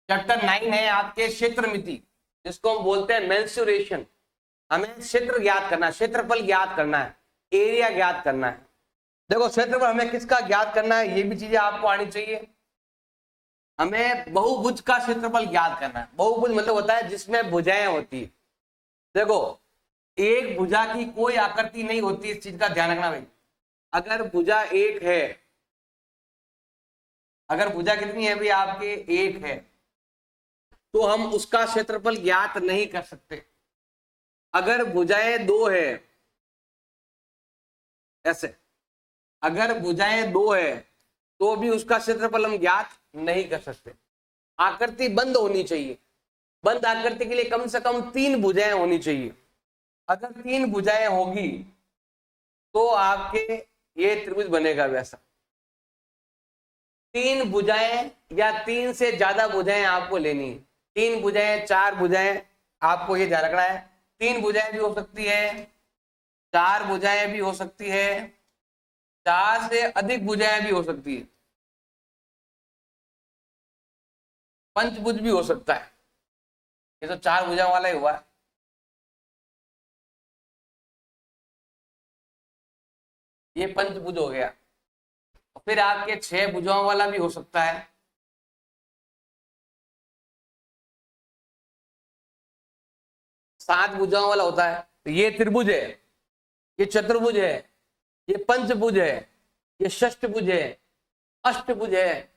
Chapter 9 है आपके क्षेत्रमिति, जिसको हम बोलते हैं मेंसुरेशन। हमें क्षेत्र ज्ञात करना है, क्षेत्रफल ज्ञात करना है, एरिया ज्ञात करना है। देखो क्षेत्रफल हमें किसका ज्ञात करना है, ये भी चीजें आपको आनी चाहिए। हमें बहुभुज का क्षेत्रफल ज्ञात करना है। बहुभुज मतलब होता है जिसमें भुजाएं होती है। देखो एक भुजा की कोई आकृति नहीं होती, इस चीज का ध्यान रखना भाई। अगर भुजा एक है, अगर भुजा कितनी है भी आपके एक है, तो हम उसका क्षेत्रफल ज्ञात नहीं कर सकते। अगर भुजाएं दो है, ऐसे अगर भुजाएं दो है तो भी उसका क्षेत्रफल हम ज्ञात नहीं कर सकते। आकृति बंद होनी चाहिए। बंद आकृति के लिए कम से कम 3 भुजाएं होनी चाहिए। अगर 3 भुजाएं होगी तो आपके ये त्रिभुज बनेगा। वैसा 3 भुजाएं या 3 से ज्यादा भुजाएं आपको लेनी है। 3 भुजाएं, 4 भुजाएं, आपको ये ध्यान रखना है। 3 भुजाएं भी हो सकती है, 4 भुजाएं भी हो सकती है, 4 से अधिक भुजाएं भी हो सकती है, पंचभुज भी हो सकता है। ये तो 4 भुजाओं वाला ही हुआ है। ये पंचभुज हो गया। फिर आपके 6 भुजाओं वाला भी हो सकता है। 7 भुजाओं वाला होता है। तो ये त्रिभुज है, ये चतुर्भुज है, ये पंचभुज है, ये षष्ठभुज है, अष्टभुज है।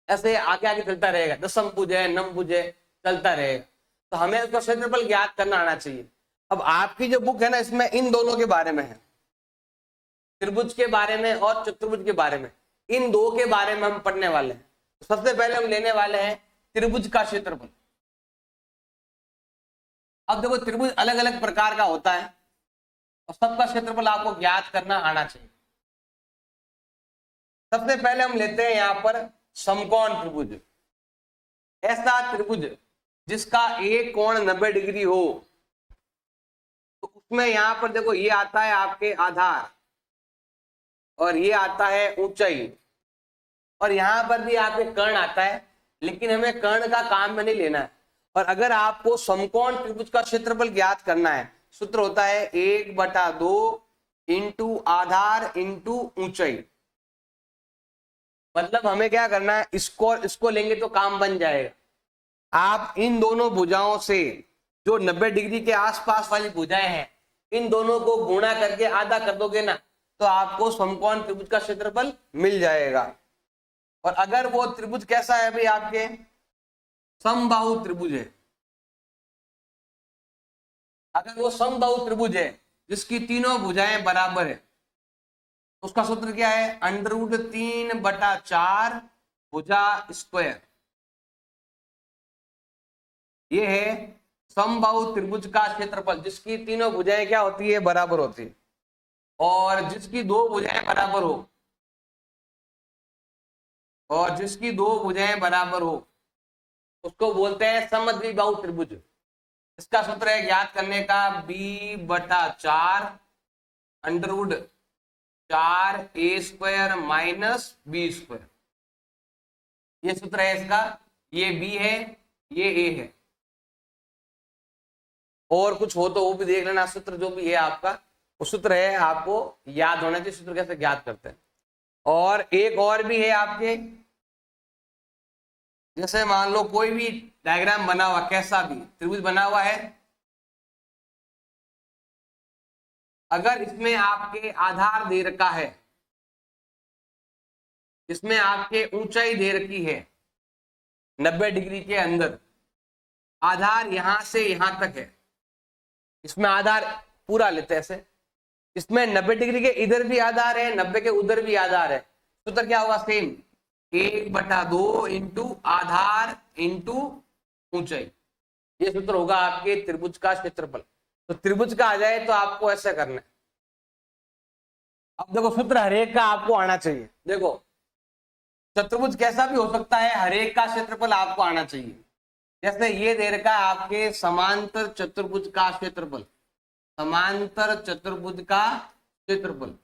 ऐसे आगे आगे चलता रहेगा। दशम भुज है, नवभुज है, चलता रहेगा। तो हमें उसका क्षेत्रफल ज्ञात करना आना चाहिए। अब आपकी जो बुक है ना, इसमें इन दोनों के बारे में है, त्रिभुज के बारे में और चतुर्भुज के बारे में। इन दो के बारे में हम पढ़ने वाले हैं। तो सबसे पहले हम लेने वाले हैं त्रिभुज का क्षेत्रफल। अब देखो त्रिभुज अलग अलग प्रकार का होता है और सबका क्षेत्रफल आपको ज्ञात करना आना चाहिए। सबसे पहले हम लेते हैं यहां पर समकोण त्रिभुज। ऐसा त्रिभुज जिसका एक कोण 90 डिग्री हो, तो उसमें यहां पर देखो ये आता है आपके आधार और ये आता है ऊंचाई, और यहां पर भी आपके कर्ण आता है। लेकिन हमें कर्ण का काम में नहीं लेना है। और अगर आपको समकोण त्रिभुज का क्षेत्रफल ज्ञात करना है, सूत्र होता है 1/2 इंटू आधार इंटू ऊंचाई। मतलब हमें क्या करना है, इसको लेंगे तो काम बन जाएगा। आप इन दोनों भुजाओं से, जो 90 डिग्री के आसपास वाली भुजाएं हैं, इन दोनों को गुणा करके आधा कर दोगे ना, तो आपको समकोण त्रिभुज का क्षेत्रफल मिल जाएगा। और अगर वो त्रिभुज कैसा है भाई, आपके समबाहु त्रिभुज है, अगर वो समबाहु त्रिभुज है जिसकी तीनों भुजाएं बराबर है, उसका सूत्र क्या है, √3/4 भुजा स्क्वायर। ये है समबाहु त्रिभुज का क्षेत्रफल, जिसकी तीनों भुजाएं क्या होती है, बराबर होती है। और जिसकी 2 भुजाएं बराबर हो, और जिसकी 2 भुजाएं बराबर हो, उसको बोलते हैं समद्विबाहु त्रिभुज। इसका सूत्र है ज्ञात करने का b/4 √4a² माइनस b²। ये सूत्र है इसका। ये b है, ये a है। और कुछ हो तो वो भी देख लेना। सूत्र जो भी है आपका, वो सूत्र है, आपको याद होना चाहिए सूत्र कैसे ज्ञात करते हैं। और एक और भी है आपके, जैसे मान लो कोई भी डायग्राम बना हुआ, कैसा भी त्रिभुज बना हुआ है, अगर इसमें आपके आधार दे रखा है, इसमें आपके ऊंचाई दे रखी है 90 डिग्री के अंदर, आधार यहां से यहां तक है, इसमें आधार पूरा लेते हैं ऐसे, इसमें 90 डिग्री के इधर भी आधार है, 90 के उधर भी आधार है, सूत्र क्या होगा, सेम 1/2 इंटू आधार इंटू ऊंचाई। ये सूत्र होगा आपके त्रिभुज का क्षेत्रफल। तो त्रिभुज का आ जाए तो आपको ऐसा करना है। अब देखो सूत्र हरेक का आपको आना चाहिए। देखो चतुर्भुज कैसा भी हो सकता है, हरेक का क्षेत्रफल आपको आना चाहिए। जैसे ये दे रखा है आपके समांतर चतुर्भुज का क्षेत्रफल, समांतर चतुर्भुज का क्षेत्रफल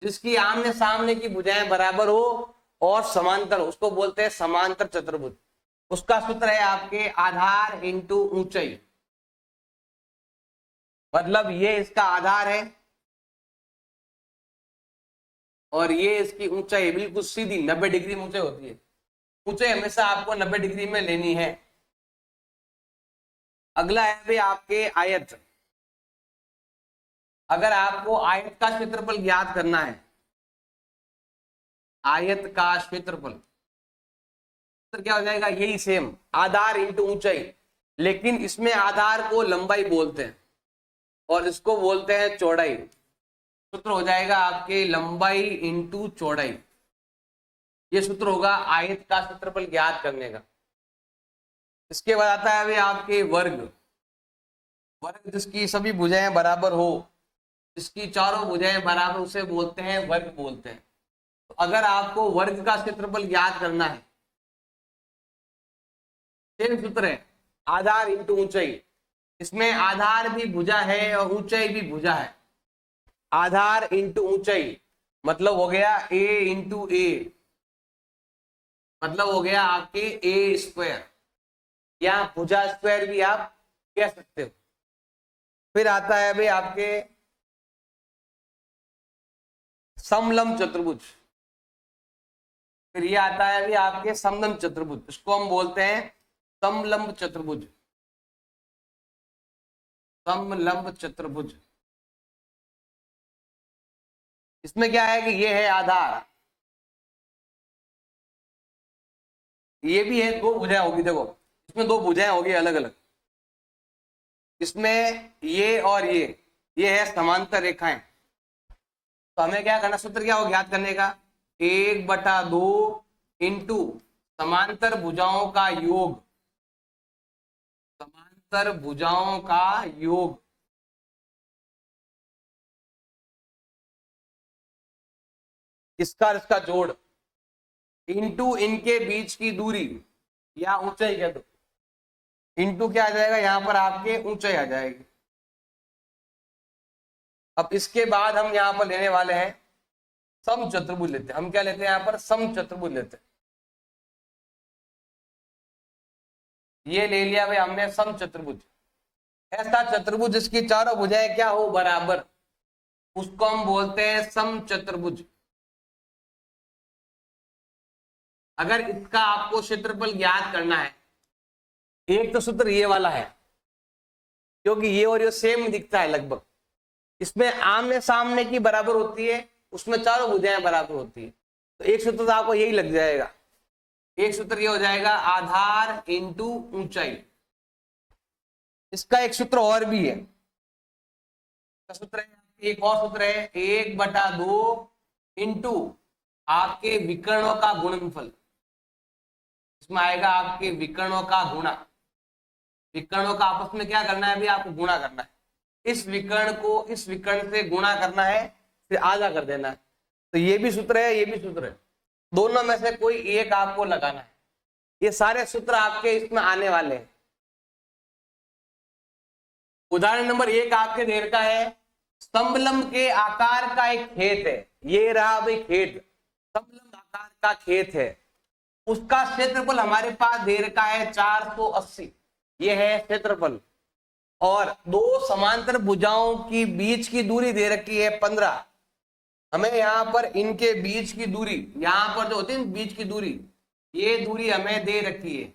जिसकी आमने सामने की भुजाएं बराबर हो और समांतर, उसको बोलते हैं समांतर चतुर्भुज। उसका सूत्र है आपके आधार इंटू ऊंचाई। मतलब ये इसका आधार है और ये इसकी ऊंचाई, बिल्कुल सीधी 90 डिग्री में ऊंचाई होती है। ऊंचाई हमेशा आपको 90 डिग्री में लेनी है। अगला है भाई आपके आयत। अगर आपको आयत का क्षेत्रफल ज्ञात करना है, आयत का क्षेत्रफल, तो क्या हो जाएगा, यही सेम आधार इंटू ऊंचाई, लेकिन इसमें आधार को लंबाई बोलते हैं और इसको बोलते हैं चौड़ाई। सूत्र हो जाएगा आपके लंबाई इंटू चौड़ाई। ये सूत्र होगा आयत का क्षेत्रफल ज्ञात करने का। इसके बाद आता है अभी आपके वर्ग। वर्ग जिसकी सभी भुजाएं बराबर हो, जिसकी चारों भुजाएं बराबर, उसे बोलते हैं वर्ग बोलते हैं। तो अगर आपको वर्ग का क्षेत्रफल ज्ञात करना है, सेम सूत्र है आधार इंटू ऊंचाई। इसमें आधार भी भुजा है और ऊंचाई भी भुजा है। आधार इंटू ऊंचाई मतलब हो गया a इंटू ए, मतलब हो गया आपके ए स्क्वायर, या भुजा स्क्वायर भी आप कह सकते हो। फिर आता है भाई आपके समलंब चतुर्भुज। फिर ये आता है भाई आपके समलंब चतुर्भुज, इसको हम बोलते हैं समलंब चतुर्भुज। समलंब चतुर्भुज, इसमें क्या है कि ये है आधार, ये भी है, दो भुजाएं होगी, देखो इसमें दो भुजाएं होगी अलग अलग। इसमें ये और ये है समांतर रेखाएं। तो हमें क्या करना, सूत्र क्या हो ज्ञात करने का, 1/2 इंटू समांतर भुजाओं का योग, समांतर भुजाओं का योग, इसका इसका जोड़, इंटू इनके बीच की दूरी या ऊंचाई कह दो। इंटू क्या आ जाएगा, यहां पर आपके ऊंचाई आ जाएगी। अब इसके बाद हम यहां पर लेने वाले हैं सम चतुर्भुज लेते हैं। हम क्या लेते हैं यहां पर, सम चतुर्भुज लेते हैं। ये ले लिया भाई हमने सम चतुर्भुज। ऐसा चतुर्भुज जिसकी चारों भुजाएं क्या हो, बराबर, उसको हम बोलते हैं सम चतुर्भुज। अगर इसका आपको क्षेत्रफल ज्ञात करना है, एक तो सूत्र ये वाला है, क्योंकि ये और ये सेम दिखता है लगभग, इसमें आमने सामने की बराबर होती है, उसमें चारों भुजाएं बराबर होती है। तो एक सूत्र तो आपको यही लग जाएगा। एक सूत्र ये हो जाएगा आधार इंटू ऊंचाई। इसका एक सूत्र और भी है, सूत्र है, एक और सूत्र है 1/2 इंटू आपके विकर्णों का गुणनफल। इसमें आएगा आपके विकर्णों का गुणा। विकर्णों का आपस में क्या करना है, अभी आपको गुणा करना है। इस विकर्ण को इस विकर्ण से गुणा करना है, फिर आधा कर देना है। तो ये भी सूत्र है, ये भी सूत्र है, दोनों में से कोई एक आपको लगाना है। ये सारे सूत्र आपके इसमें आने वाले हैं। उदाहरण नंबर 1 आपके ढेर का है, समलंब के आकार का एक खेत है। ये रहा भाई खेत, समलंब आकार का खेत है, उसका क्षेत्रफल हमारे पास दे रखा है 480, ये है क्षेत्रफल। और दो समांतर भुजाओं की बीच की दूरी दे रखी है 15। हमें यहां पर इनके बीच की दूरी, यहां पर जो होती है बीच की दूरी, ये दूरी हमें दे रखी है।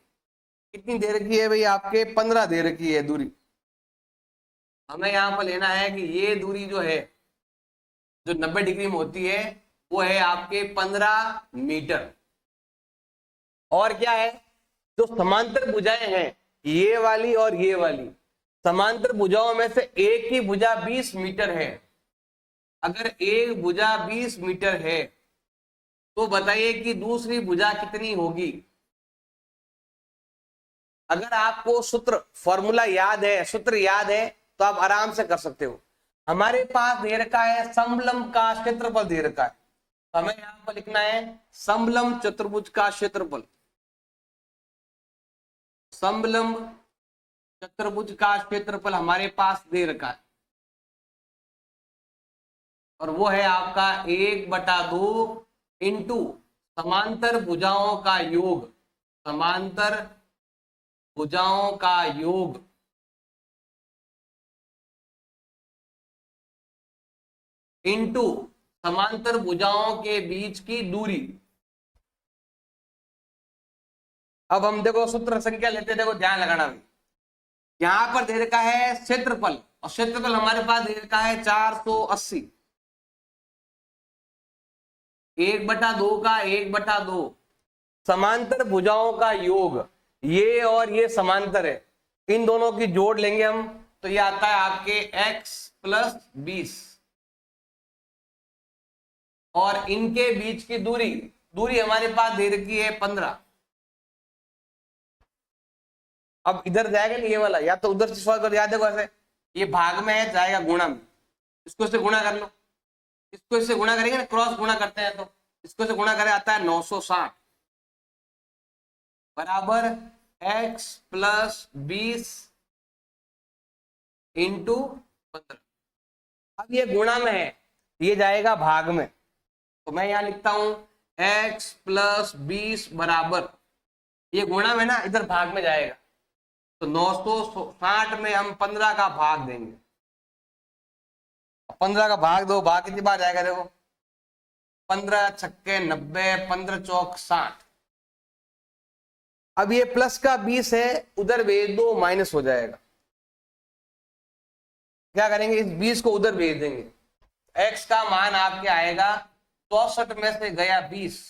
कितनी दे रखी है भाई, आपके 15 दे रखी है दूरी। हमें यहां पर लेना है कि ये दूरी जो है, जो 90 डिग्री में होती है, वो है आपके 15 मीटर। और क्या है, जो समांतर भुजाएं हैं, ये वाली और ये वाली, समांतर भुजाओं में से एक की भुजा 20 मीटर है। अगर एक भुजा 20 मीटर है तो बताइए कि दूसरी भुजा कितनी होगी। अगर आपको सूत्र फॉर्मूला याद है, सूत्र याद है, तो आप आराम से कर सकते हो। हमारे पास दे रखा है समलंब का क्षेत्रफल दे रखा है, तो हमें यहां पर लिखना है समलंब चतुर्भुज का क्षेत्रफल। समलंब चतुर्भुज का क्षेत्रफल हमारे पास दे रखा है, और वो है आपका 1/2 इंटू समांतर भुजाओं का योग, समांतर भुजाओं का योग इंटू समांतर भुजाओं के बीच की दूरी। अब हम देखो सूत्र संख्या लेते हैं, देखो ध्यान लगाना भी। यहां पर दे रखा है क्षेत्रफल, और क्षेत्रफल हमारे पास दे रखा है 480, 1/2 का 1/2। समांतर भुजाओं का योग, ये और ये समांतर है, इन दोनों की जोड़ लेंगे हम, तो ये आता है आपके x + 20, और इनके बीच की दूरी, दूरी हमारे पास दे रखी है 15। अब इधर जाएगा नहीं ये वाला, या तो उधर से सॉल्व कर, याद देखो ऐसे, ये भाग में है, जाएगा गुणा में, इसको इससे गुणा कर लो, इसको इससे गुणा करेंगे ना, क्रॉस गुणा करते हैं, तो इसको से गुणा करें आता है 960 बराबर x + 20 इंटू 15। अब ये गुणा में है, ये जाएगा भाग में, तो मैं यहां लिखता हूं x + 20 बराबर, ये गुणा में ना, इधर भाग में जाएगा, तो 960 में हम 15 का भाग देंगे। 15 का भाग दो, भाग कितनी बार जाएगा देखो, 15 छक्के 90, 15 चौक 60। अब ये प्लस का 20 है, उधर भेज दो, माइनस हो जाएगा। क्या करेंगे, इस 20 को उधर भेज देंगे, x का मान आपके आएगा 64 में से गया 20,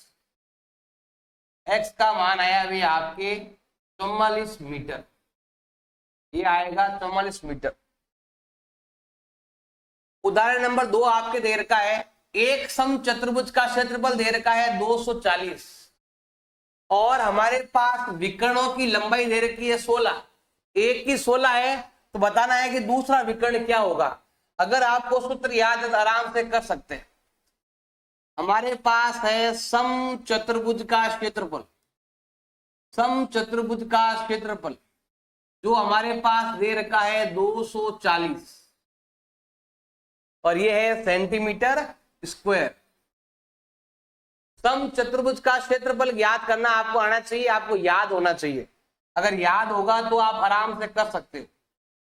x का मान आया अभी आपके 44 मीटर, ये आएगा 44 मीटर। उदाहरण नंबर 2 आपके दे रखा है, एक समचतुर्भुज का क्षेत्रफल दे रखा है 240, और हमारे पास विकर्णों की लंबाई दे रखी है 16, एक की 16 है, तो बताना है कि दूसरा विकर्ण क्या होगा। अगर आपको सूत्र याद है तो आराम से कर सकते हैं। हमारे पास है समचतुर्भुज का क्षेत्रफल, समचतुर्भुज का क्षेत्रफल जो हमारे पास दे रखा है 240, और ये है सेंटीमीटर स्क्वायर। समचतुर्भुज का क्षेत्रफल याद करना आपको आना चाहिए, आपको याद होना चाहिए। अगर याद होगा तो आप आराम से कर सकते हो।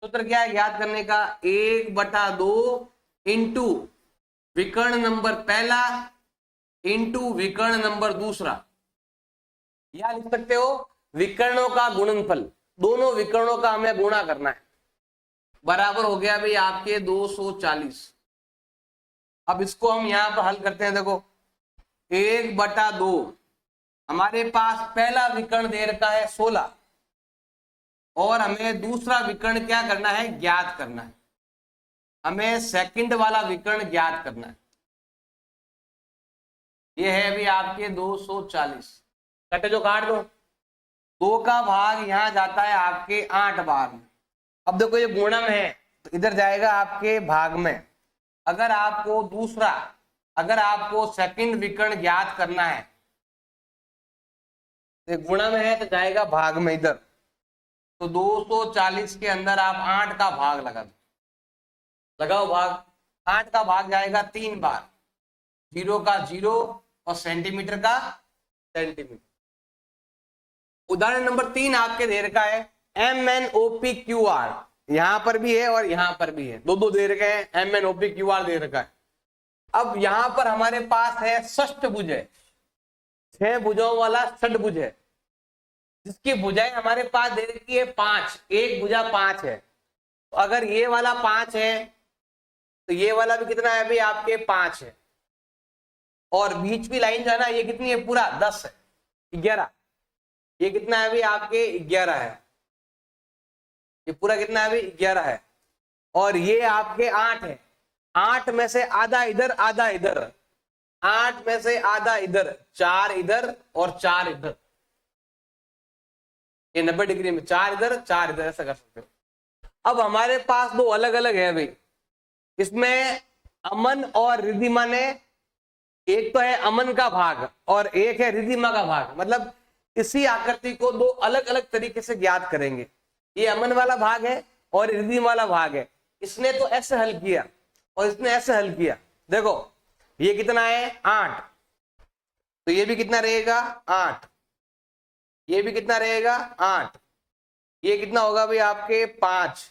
सूत्र क्या है याद करने का, 1/2 इंटू विकर्ण नंबर पहला इंटू विकर्ण नंबर दूसरा, या लिख सकते हो विकर्णों का गुणनफल, दोनों विकर्णों का हमें गुणा करना है, बराबर हो गया भाई आपके 240। अब इसको हम यहां पर हल करते हैं, देखो 1/2, हमारे पास पहला विकर्ण दे रखा है 16, और हमें दूसरा विकर्ण क्या करना है, ज्ञात करना है। हमें सेकंड वाला विकर्ण ज्ञात करना है, ये है अभी आपके 240, कटे जो काट दो, 2 का भाग यहां जाता है आपके 8 बार में। अब देखो ये गुणा में है, तो इधर जाएगा आपके भाग में। अगर आपको दूसरा, अगर आपको सेकंड विकर्ण ज्ञात करना है, तो गुणा में है तो जाएगा भाग में इधर, तो 240 के अंदर आप 8 का भाग लगा दो, लगाओ भाग, 8 का भाग जाएगा 3 बार, 0 का 0 और सेंटीमीटर का सेंटीमीटर। उदाहरण नंबर 3 आपके दे रखा है MNOPQR, यहां पर भी है और यहां पर भी है, दो दे रखे हैं, MNOPQR दे रखा है। अब यहां पर हमारे पास है षष्ठभुज है, 6 भुजाओं वाला षष्ठभुज है, जिसकी भुजाएं हमारे पास दे रखी है 5, एक भुजा 5 है। तो अगर ये वाला 5 है तो ये वाला भी कितना है अभी आपके 5 है, और बीच की लाइन जो है ना, ये कितनी है, पूरा 10 है, 11, ये कितना है अभी आपके 11 है, ये पूरा कितना है अभी 11 है, और ये आपके 8 है, 8 में से आधा इधर आधा इधर, 8 में से आधा इधर, 4 इधर और 4 इधर, ये 90 डिग्री में 4 इधर 4 इधर, ऐसा कर सकते हो। अब हमारे पास दो अलग अलग है भाई, इसमें अमन और रिद्धिमा ने, एक तो है अमन का भाग और एक है रिद्धिमा का भाग, मतलब इसी आकृति को दो अलग अलग तरीके से ज्ञात करेंगे। ये अमन वाला भाग है और रिद्धिमा वाला भाग है, इसने तो ऐसे हल किया और इसने ऐसे हल किया। देखो ये कितना है 8, तो ये भी कितना रहेगा 8, ये भी कितना रहेगा 8, ये कितना होगा भाई आपके 5,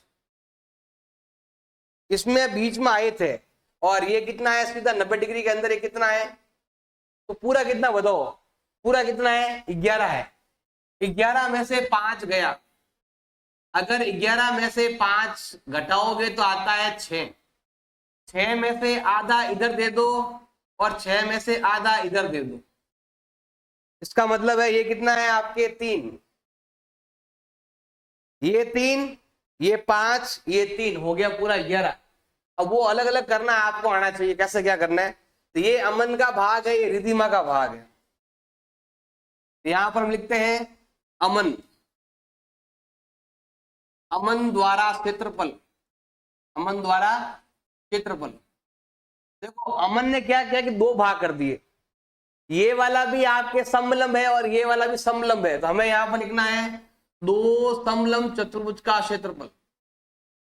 इसमें बीच में आयत है और ये कितना है सीधा 90 डिग्री के अंदर, ये कितना है, तो पूरा कितना बताओ, पूरा कितना है, 11 है। 11 में से 5 गया, अगर 11 में से 5 घटाओगे तो आता है 6, 6 में से आधा इधर दे दो और 6 में से आधा इधर दे दो, इसका मतलब है ये कितना है आपके 3, ये 3, ये 5, ये 3, हो गया पूरा 11। अब वो अलग अलग करना है, आपको आना चाहिए कैसे क्या करना है। तो ये अमन का भाग है, ये रिधिमा का भाग है। यहां पर हम लिखते हैं अमन, अमन द्वारा क्षेत्रफल, अमन द्वारा क्षेत्रफल। देखो अमन ने क्या किया कि 2 भाग कर दिए, ये वाला भी आपके समलंब है और ये वाला भी समलंब है, तो हमें यहां पर लिखना है 2 समलंब चतुर्भुज का क्षेत्रफल,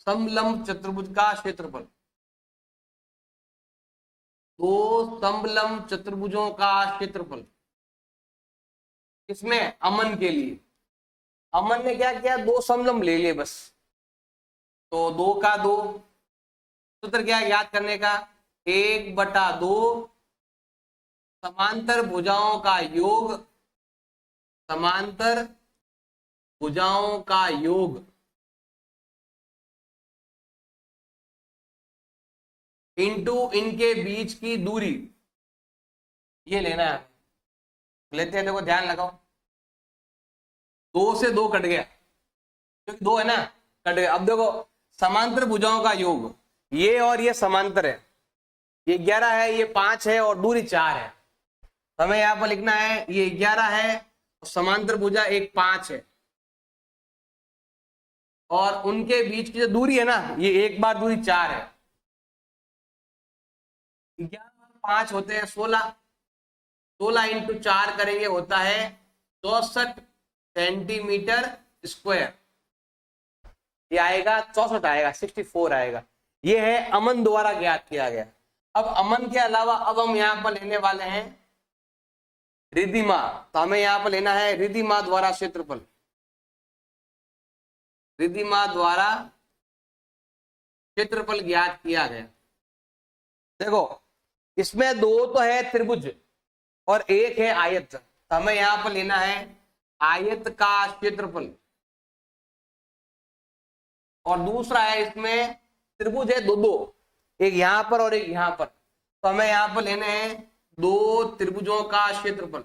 समलंब चतुर्भुज का क्षेत्रफल, 2 समलंब चतुर्भुजों का क्षेत्रफल। इसमें अमन के लिए अमन ने क्या किया, 2 समलंब ले लिए बस, तो 2 का 2, सूत्र क्या याद करने का, 1/2 समांतर भुजाओं का योग, समांतर भुजाओं का योग इंटू इनके बीच की दूरी, ये लेना है। लेते हैं, देखो ध्यान लगाओ, 2 से 2 कट गया क्योंकि 2 है ना, कट गया। अब देखो समांतर भुजाओं का योग, ये और ये समांतर है, ये 11 है, ये 5 है और दूरी 4 है, हमें यहां पर लिखना है ये 11 है और समांतर भुजा एक 5 है और उनके बीच की जो दूरी है ना, ये एक बार दूरी 4 है। 11 5 होते हैं 16, 16 इंटू 4 करेंगे होता है 64 सेंटीमीटर स्क्वायर, ये आएगा 64 आएगा, 64 आएगा। ये है अमन द्वारा ज्ञात किया गया। अब अमन के अलावा अब हम यहां पर लेने वाले हैं रिधिमा, तो हमें यहां पर लेना है रिधिमा द्वारा क्षेत्रफल, रिधिमा द्वारा क्षेत्रफल ज्ञात किया गया। देखो इसमें 2 तो है त्रिभुज और 1 है आयत, तो हमें यहां पर लेना है आयत का क्षेत्रफल, और दूसरा है इसमें त्रिभुज है 2, एक यहां पर और एक यहां पर, तो हमें यहां पर लेने हैं 2 त्रिभुजों का क्षेत्रफल।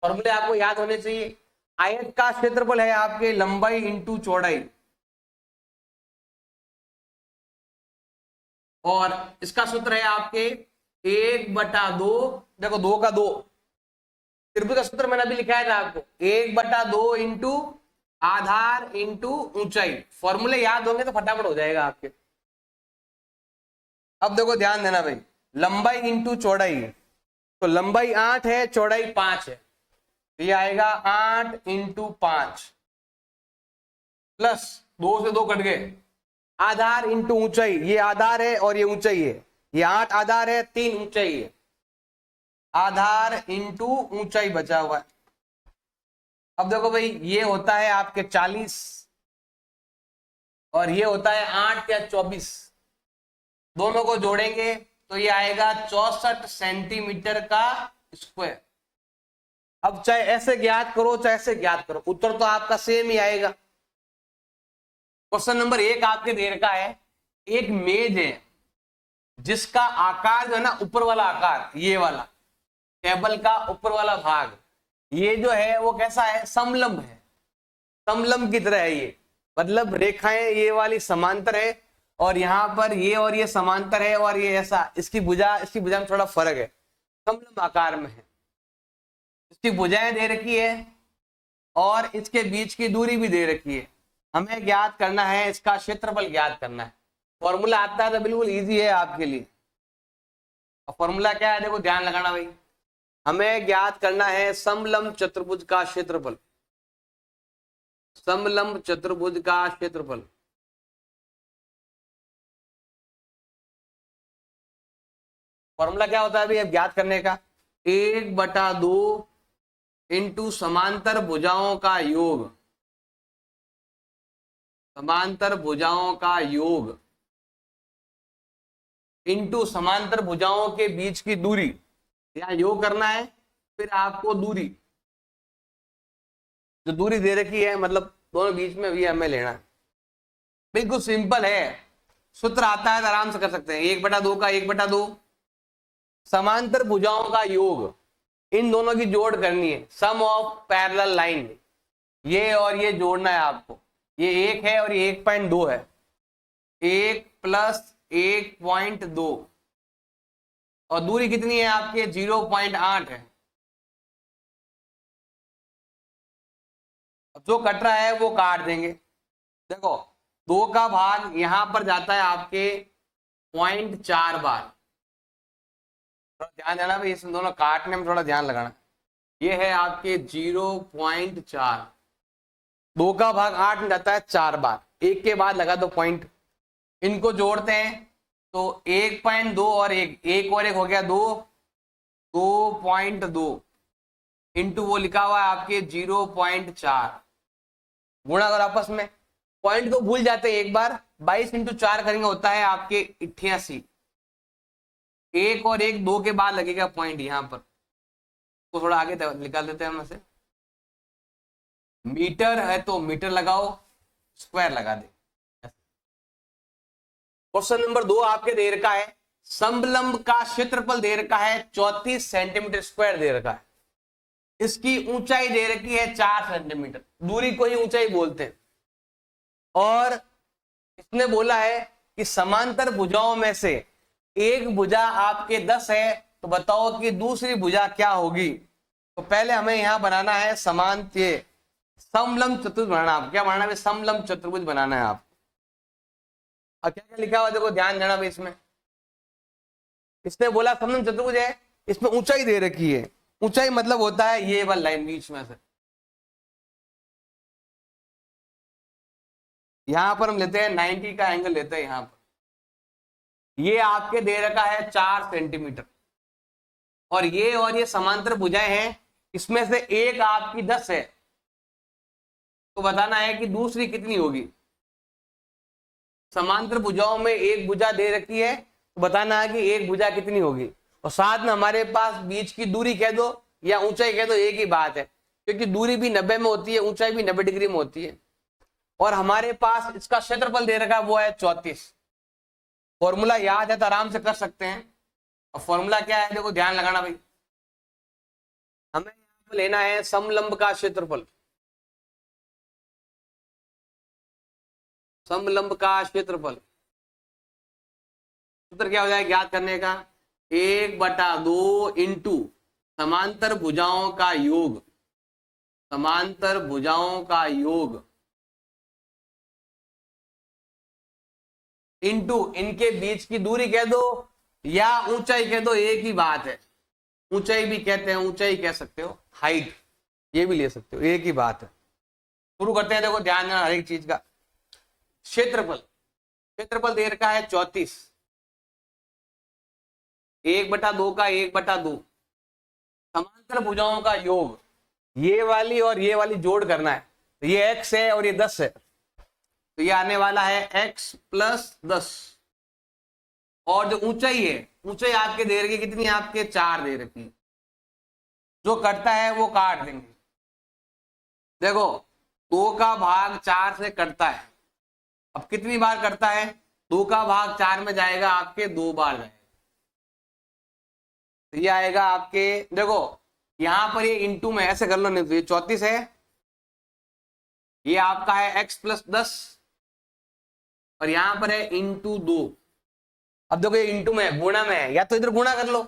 फॉर्मूले आपको याद होने चाहिए। आयत का क्षेत्रफल है आपके लंबाई इंटू चौड़ाई, और इसका सूत्र है आपके 1/2, देखो 2 का 2, त्रिभुज का सूत्र मैंने अभी लिखाया था आपको, 1/2 इंटू आधार इंटू ऊंचाई। फॉर्मूले याद होंगे तो फटाफट हो जाएगा आपके। अब देखो ध्यान देना भाई, लंबाई इंटू चौड़ाई, तो लंबाई 8 है, चौड़ाई 5 है, तो ये आएगा 8 इंटू 5 प्लस 2 से 2 कट गए, आधार इंटू ऊंचाई, ये आधार है और ये ऊंचाई है, ये 8 आधार है, 3 ऊंचाई है, आधार इंटू ऊंचाई बचा हुआ है। अब देखो भाई ये होता है आपके 40 और ये होता है 8 या 24, दोनों को जोड़ेंगे तो ये आएगा 64 सेंटीमीटर का स्क्वायर। अब चाहे ऐसे ज्ञात करो चाहे ऐसे ज्ञात करो, उत्तर तो आपका सेम ही आएगा। क्वेश्चन नंबर 1 आपके दे रखा है, एक मेज है जिसका आकार जो है ना, ऊपर वाला आकार, ये वाला टेबल का ऊपर वाला भाग, ये जो है वो कैसा है, समलंब है, समलंब की तरह है ये, मतलब रेखाएं ये वाली समांतर है और यहाँ पर ये और ये समांतर है और ये ऐसा, इसकी भुजा में थोड़ा फर्क है, समलंब आकार में है, इसकी भुजाएं दे रखी है और इसके बीच की दूरी भी दे रखी है। हमें ज्ञात करना है, इसका क्षेत्रफल ज्ञात करना है। फॉर्मूला आता है तो बिल्कुल इजी है आपके लिए। और फॉर्मूला क्या है, देखो ध्यान लगाना भाई, हमें ज्ञात करना है समलंब चतुर्भुज का क्षेत्रफल, समलंब चतुर्भुज का क्षेत्रफल। फॉर्मूला क्या होता है अभी अब ज्ञात करने का, 1/2 इंटू समांतर भुजाओं का योग, समांतर भुजाओं का योग इंटू समांतर भुजाओं के बीच की दूरी, यहां योग करना है, फिर आपको दूरी, जो दूरी दे रखी है मतलब दोनों बीच में भी हमें लेना है। बिल्कुल सिंपल है, सूत्र आता है तो आराम से कर सकते हैं। 1/2 का 1/2, समांतर भुजाओं का योग, इन दोनों की जोड़ करनी है, सम ऑफ पैरेलल लाइन, ये और ये जोड़ना है आपको। ये 1 है और ये 1.2 है, 1 + 1.2, और दूरी कितनी है आपके 0.8 है। अब जो कट रहा है वो काट देंगे। देखो 2 का भाग यहां पर जाता है आपके 0.4 बार, थोड़ा ध्यान देना भाई, इसमें दोनों काटने में थोड़ा ध्यान लगाना। ये है आपके 0.4, 2 का भाग 8 में जाता है 4 बार, एक के बाद लगा दो पॉइंट, इनको जोड़ते हैं तो 1.2 और एक और एक हो गया 2, 2.2 इंटू वो लिखा हुआ है आपके 0.4, गुणा कर आपस में, पॉइंट को भूल जाते हैं एक बार, 22 × 4 करेंगे होता है आपके 88, एक और एक 2 के बाद लगेगा पॉइंट यहां पर, तो थोड़ा आगे निकाल देते हैं हम इसे। मीटर है तो मीटर लगाओ, स्क्वायर लगा दे। क्वेश्चन नंबर 2 आपके दे रखा है, समलंब का क्षेत्रफल दे रखा है 34 सेंटीमीटर स्क्वायर दे रखा है, इसकी ऊंचाई दे रखी है 4 सेंटीमीटर, दूरी को ही ऊंचाई बोलते हैं, और इसने बोला है कि समांतर भुजाओं में से एक भुजा आपके 10 है, तो बताओ कि दूसरी भुजा क्या होगी। तो पहले हमें यहां बनाना है समांतर समलंब चतुर्भुज बनाना, आप क्या बनाना है, समलंब चतुर्भुज बनाना है आप। अब क्या क्या लिखा हुआ देखो ध्यान देना भाई, इसमें इसने बोला समलंब चतुर्भुज है, इसमें ऊंचाई दे रखी है, ऊंचाई मतलब होता है ये वाली लाइन बीच में से, यहां पर हम लेते हैं 90 का एंगल लेते हैं यहां पर, ये आपके दे रखा है 4 सेंटीमीटर, और ये समांतर भुजाएं हैं, इसमें से एक आपकी 10 है, तो बताना है कि दूसरी कितनी होगी। समांतर भुजाओं में एक भुजा दे रखी है, तो बताना है कि एक भुजा कितनी होगी, और साथ में हमारे पास बीच की दूरी कह दो या ऊंचाई कह दो, एक ही बात है, क्योंकि दूरी भी 90 में होती है, ऊंचाई भी 90 डिग्री में होती है, और हमारे पास इसका क्षेत्रफल दे रखा है वो है 34। फॉर्मूला याद है तो आराम से कर सकते हैं, और फॉर्मूला क्या है देखो ध्यान लगाना भाई, हमें यहाँ पर लेना है समलंब का क्षेत्रफल, समलंब का क्षेत्रफल, सूत्र क्या हो जाएगा याद करने का, 1/2 इंटू समांतर भुजाओं का योग, समांतर भुजाओं का योग इंटू इनके बीच की दूरी कह दो या ऊंचाई कह दो, एक ही बात है, ऊंचाई भी कहते हैं, ऊंचाई कह सकते हो, हाइट ये भी ले सकते हो, एक ही बात है। शुरू करते हैं, देखो ध्यान देना हर एक चीज का। क्षेत्रफल, क्षेत्रफल दे रखा है 34, 1/2 का 1/2, समांतर भुजाओं का योग, ये वाली और ये वाली जोड़ करना है, तो ये x है और ये 10 है, तो ये आने वाला है x + 10, और जो ऊंचाई है, ऊंचाई आपके दे रखी कितनी, आपके 4 दे रखी, जो कटता है वो काट देंगे। देखो 2 का भाग 4 से कटता है, अब कितनी बार कटता है, 2 का भाग 4 में जाएगा आपके 2 बार जाएगा, तो ये आएगा आपके, देखो यहां पर ये इंटू में ऐसे कर लो, नहीं तो ये 34 है, ये आपका है x + 10, और यहां पर है इंटू 2। अब देखो ये इंटू में है, गुणा में है, या तो इधर गुणा कर लो,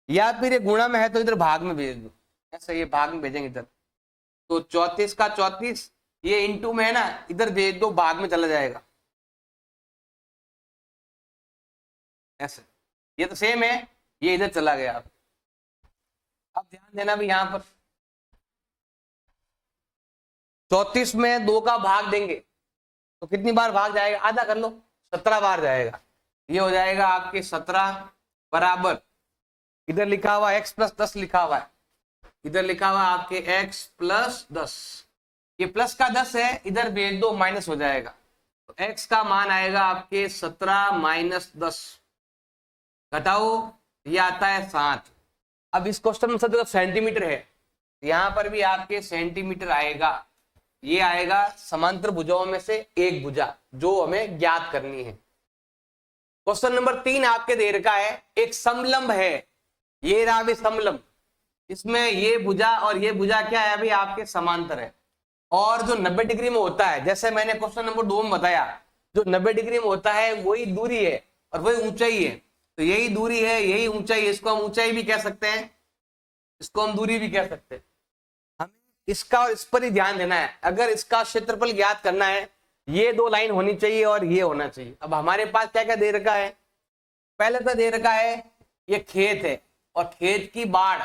या फिर ये गुणा में है तो इधर भाग में भेज दो, ऐसे ये भाग में भेजेंगे इधर, तो 34 का 34, ये इंटू में है ना, इधर भेज दो, भाग में चला जाएगा, ऐसे, ये तो सेम है, ये इधर चला गया। अब ध्यान देना भी, यहां पर 34 में 2 का भाग देंगे तो कितनी बार भाग जाएगा, आधा कर लो, 17 बार जाएगा, ये हो जाएगा आपके 17 बराबर, इधर लिखा हुआ x + 10 लिखा हुआ है, इधर लिखा हुआ आपके x प्लस 10, ये प्लस का 10 है, इधर भेज दो माइनस हो जाएगा, तो x का मान आएगा आपके 17 माइनस 10, घटाओ, ये आता है 7। अब इस क्वेश्चन में सब जगह सेंटीमीटर है, यहां पर भी आपके सेंटीमीटर आएगा, ये आएगा समांतर भुजाओं में से एक भुजा जो हमें ज्ञात करनी है। क्वेश्चन नंबर 3 आपके दे रखा है, एक समलंब है, ये रहा भी समलंब, इसमें ये भुजा और ये भुजा क्या है अभी आपके समांतर है, और जो 90 डिग्री में होता है, जैसे मैंने क्वेश्चन नंबर 2 में बताया, जो 90 डिग्री में होता है वही दूरी है और वही ऊंचाई है, तो यही दूरी है यही ऊंचाई है, इसको हम ऊंचाई भी कह सकते हैं, इसको हम दूरी भी कह सकते हैं। हमें इसका और इस पर ही ध्यान देना है, अगर इसका क्षेत्रफल ज्ञात करना है, ये दो लाइन होनी चाहिए और ये होना चाहिए। अब हमारे पास क्या क्या दे रखा है, पहले तो दे रखा है ये खेत है, और खेत की बाढ़,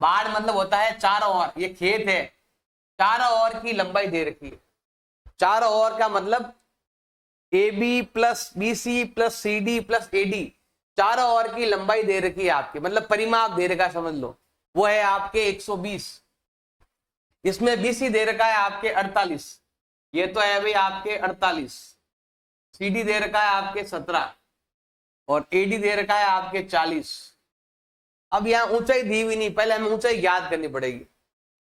बाढ़ मतलब होता है चारों ओर, ये खेत है, चारों ओर की लंबाई दे रखी है, चारों ओर का मतलब AB plus BC plus CD plus AD, चारों ओर की लंबाई दे रखी है आपकी, मतलब परिमाप दे रखा है, समझ लो वो है आपके 120। इसमें BC दे रखा है आपके 48, ये तो है भाई आपके 48, CD दे रखा है आपके 17 और AD दे रखा है आपके 40। अब यहाँ ऊंचाई दी हुई नहीं, पहले हमें ऊंचाई ज्ञात करनी पड़ेगी,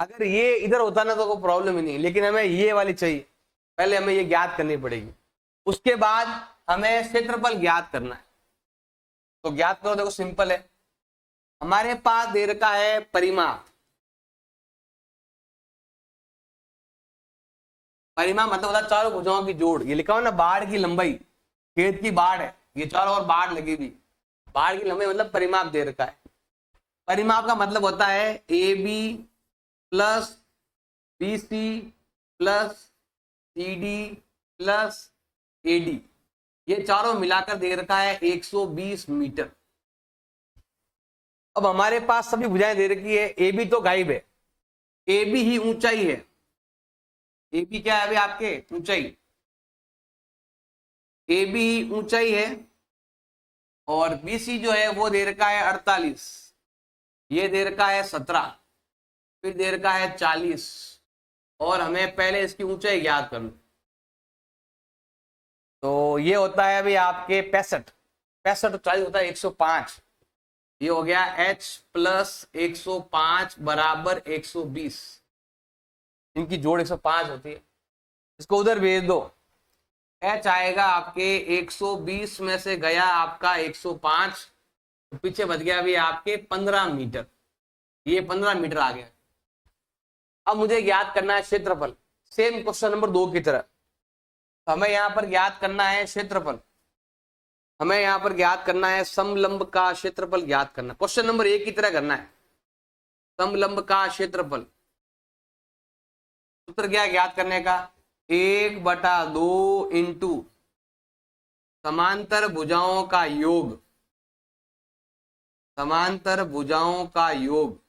अगर ये इधर होता ना तो कोई प्रॉब्लम ही नहीं, लेकिन हमें ये वाली चाहिए, पहले हमें ये ज्ञात करनी पड़ेगी, उसके बाद हमें क्षेत्रफल ज्ञात करना है। तो ज्ञात करो, देखो सिंपल है, हमारे पास दे रखा है परिमाप, परिमाप मतलब होता है चारों भुजाओं की जोड़, ये लिखा हो ना बाढ़ की लंबाई, खेत की बाढ़ है, ये चारों ओर बाढ़ लगी हुई, बाढ़ की लंबाई मतलब परिमाप दे रखा है। परिमाप का मतलब होता है AB plus BC plus CD plus AD, ये चारों मिलाकर दे रखा है 120 मीटर। अब हमारे पास सभी भुजाएं दे रखी है, AB तो गायब है, AB ही ऊंचाई है, AB क्या है अभी आपके ऊंचाई, AB ही ऊंचाई है, और BC जो है वो दे रखा है 48, ये दे रखा है 17, फिर दे रखा है 40, और हमें पहले इसकी ऊंचाई ज्ञात करनी, तो ये होता है अभी आपके 65, 65 40 होता है 105, ये हो गया H प्लस 105 बराबर 120, इनकी जोड़ 105 होती है, इसको उधर भेज दो, H आएगा आपके 120 में से गया आपका 105, तो पीछे बच गया अभी आपके 15 मीटर, ये 15 मीटर आ गया। अब मुझे ज्ञात करना है क्षेत्रफल, सेम क्वेश्चन नंबर 2 की तरह, हमें यहां पर ज्ञात करना है क्षेत्रफल, हमें यहां पर ज्ञात करना है समलंब का क्षेत्रफल ज्ञात करना, क्वेश्चन नंबर 1 की तरह करना है, समलंब का क्षेत्रफल, सूत्र क्या ज्ञात करने का, 1/2 इंटू समांतर भुजाओं का योग, समांतर भुजाओं का योग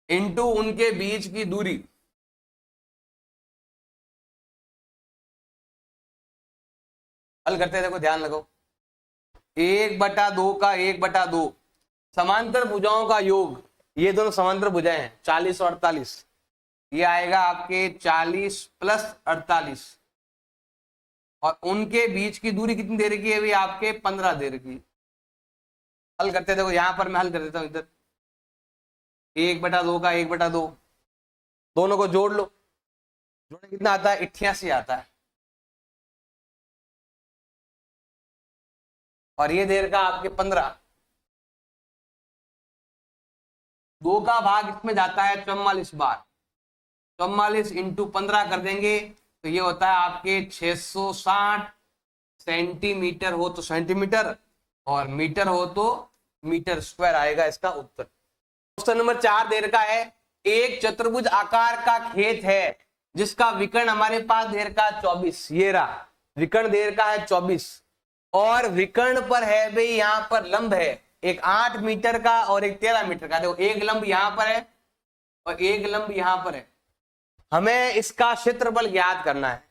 इंटू उनके बीच की दूरी, हल करते हैं, देखो ध्यान लगाओ, 1/2 का 1/2, समांतर भुजाओं का योग, ये दोनों समांतर भुजाएं हैं 40 और 48, ये आएगा आपके 40 प्लस 48, और उनके बीच की दूरी कितनी दे रखी है अभी आपके 15 दे रखी है। हल करते हैं, देखो यहां पर मैं हल कर देता हूं, इधर 1/2 का 1/2, दोनों को जोड़ लो, जोड़ने कितना आता है 88 आता है, और ये देर का आपके 15, 2 का भाग इसमें जाता है 44 बार, 44 इंटू 15 कर देंगे तो ये होता है आपके 660 सेंटीमीटर हो तो सेंटीमीटर, और मीटर हो तो मीटर स्क्वायर आएगा इसका उत्तर। क्वेश्चन नंबर 4 दे रखा है, एक चतुर्भुज आकार का खेत है जिसका विकर्ण हमारे पास दे रखा है 24, ये रहा विकर्ण दे रखा है 24, और विकर्ण पर है भाई यहाँ पर लंब है एक 8 मीटर का और एक 13 मीटर का, देखो एक लंब यहां पर है और एक लंब यहां पर है, हमें इसका क्षेत्रफल ज्ञात करना है,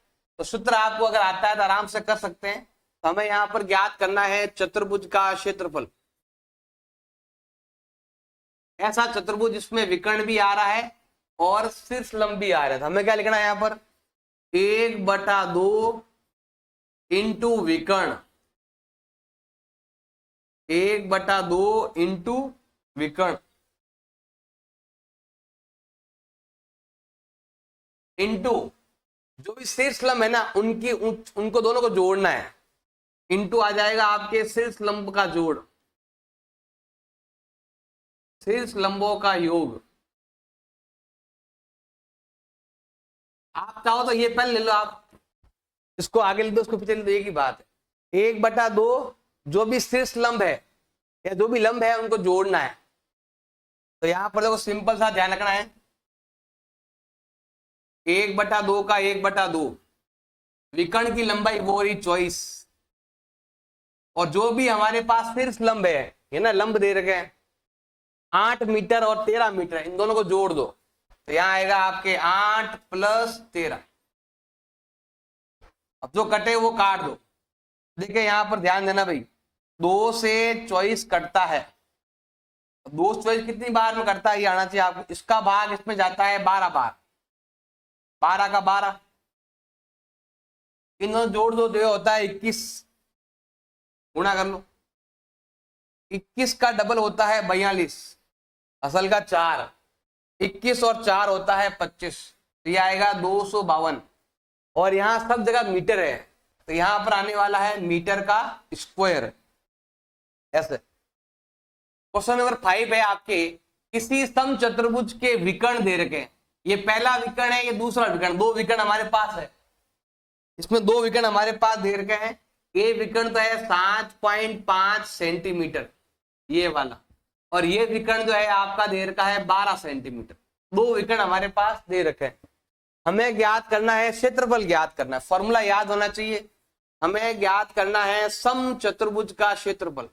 तो सूत्र आपको अगर आता है तो आराम से कर सकते हैं। तो हमें यहाँ पर ज्ञात करना है चतुर्भुज का क्षेत्रफल। ऐसा चतुर्भुज जिसमें विकर्ण भी आ रहा है और शीर्ष लंब भी आ रहा है। तो हमें क्या लिखना है यहाँ पर, 1/2 इंटू विकर्ण, 1/2 इंटू विकर्ण इंटू जो भी शीर्ष लंब है ना उनको दोनों को जोड़ना है। इंटू आ जाएगा आपके शीर्ष लंब का जोड़, शीर्ष लंबों का योग। आप चाहो तो ये पेन ले लो, आप इसको आगे ले दो, इसको पीछे ले दो, एक ही बात है। 1/2 जो भी शीर्ष लंब है या जो भी लंब है उनको जोड़ना है। तो यहां पर देखो सिंपल सा ध्यान रखना है, 1/2 का 1/2 विकर्ण की लंबाई वो रही 24, और जो भी हमारे पास शीर्ष लंब है, ये ना लंब दे रखे हैं 8 मीटर और 13 मीटर, इन दोनों को जोड़ दो तो यहां आएगा आपके 8 + 13। अब जो कटे वो काट दो। देखिए यहां पर ध्यान देना भाई, 2 से 24 कटता है, 2 से 24 कितनी बार में कटता है ये आना चाहिए आपको। इसका भाग इसमें जाता है 12 बार, 12 का 12, इन दोनों जोड़ दो तो ये होता है 21, गुणा कर लो। 21 का डबल होता है 42, असल का 4, 21 और 4 होता है 25, तो ये आएगा 252। और यहाँ सब जगह मीटर है तो यहां पर आने वाला है मीटर का स्क्वायर। ऐसे क्वेश्चन नंबर 5 है आपके, किसी सम चतुर्भुज के विकर्ण दे रखे हैं। ये पहला विकर्ण है, ये दूसरा विकर्ण, 2 विकर्ण हमारे पास है। इसमें 2 विकर्ण हमारे पास दे रखे हैं। ये विकर्ण तो है 7.5 सेंटीमीटर ये वाला, और ये विकर्ण जो है आपका दे रखा है 12 सेंटीमीटर। 2 विकर्ण हमारे पास दे रखे हैं। हमें ज्ञात करना है क्षेत्रफल, ज्ञात करना है, फॉर्मूला याद होना चाहिए। हमें ज्ञात करना है सम चतुर्भुज का क्षेत्रफल,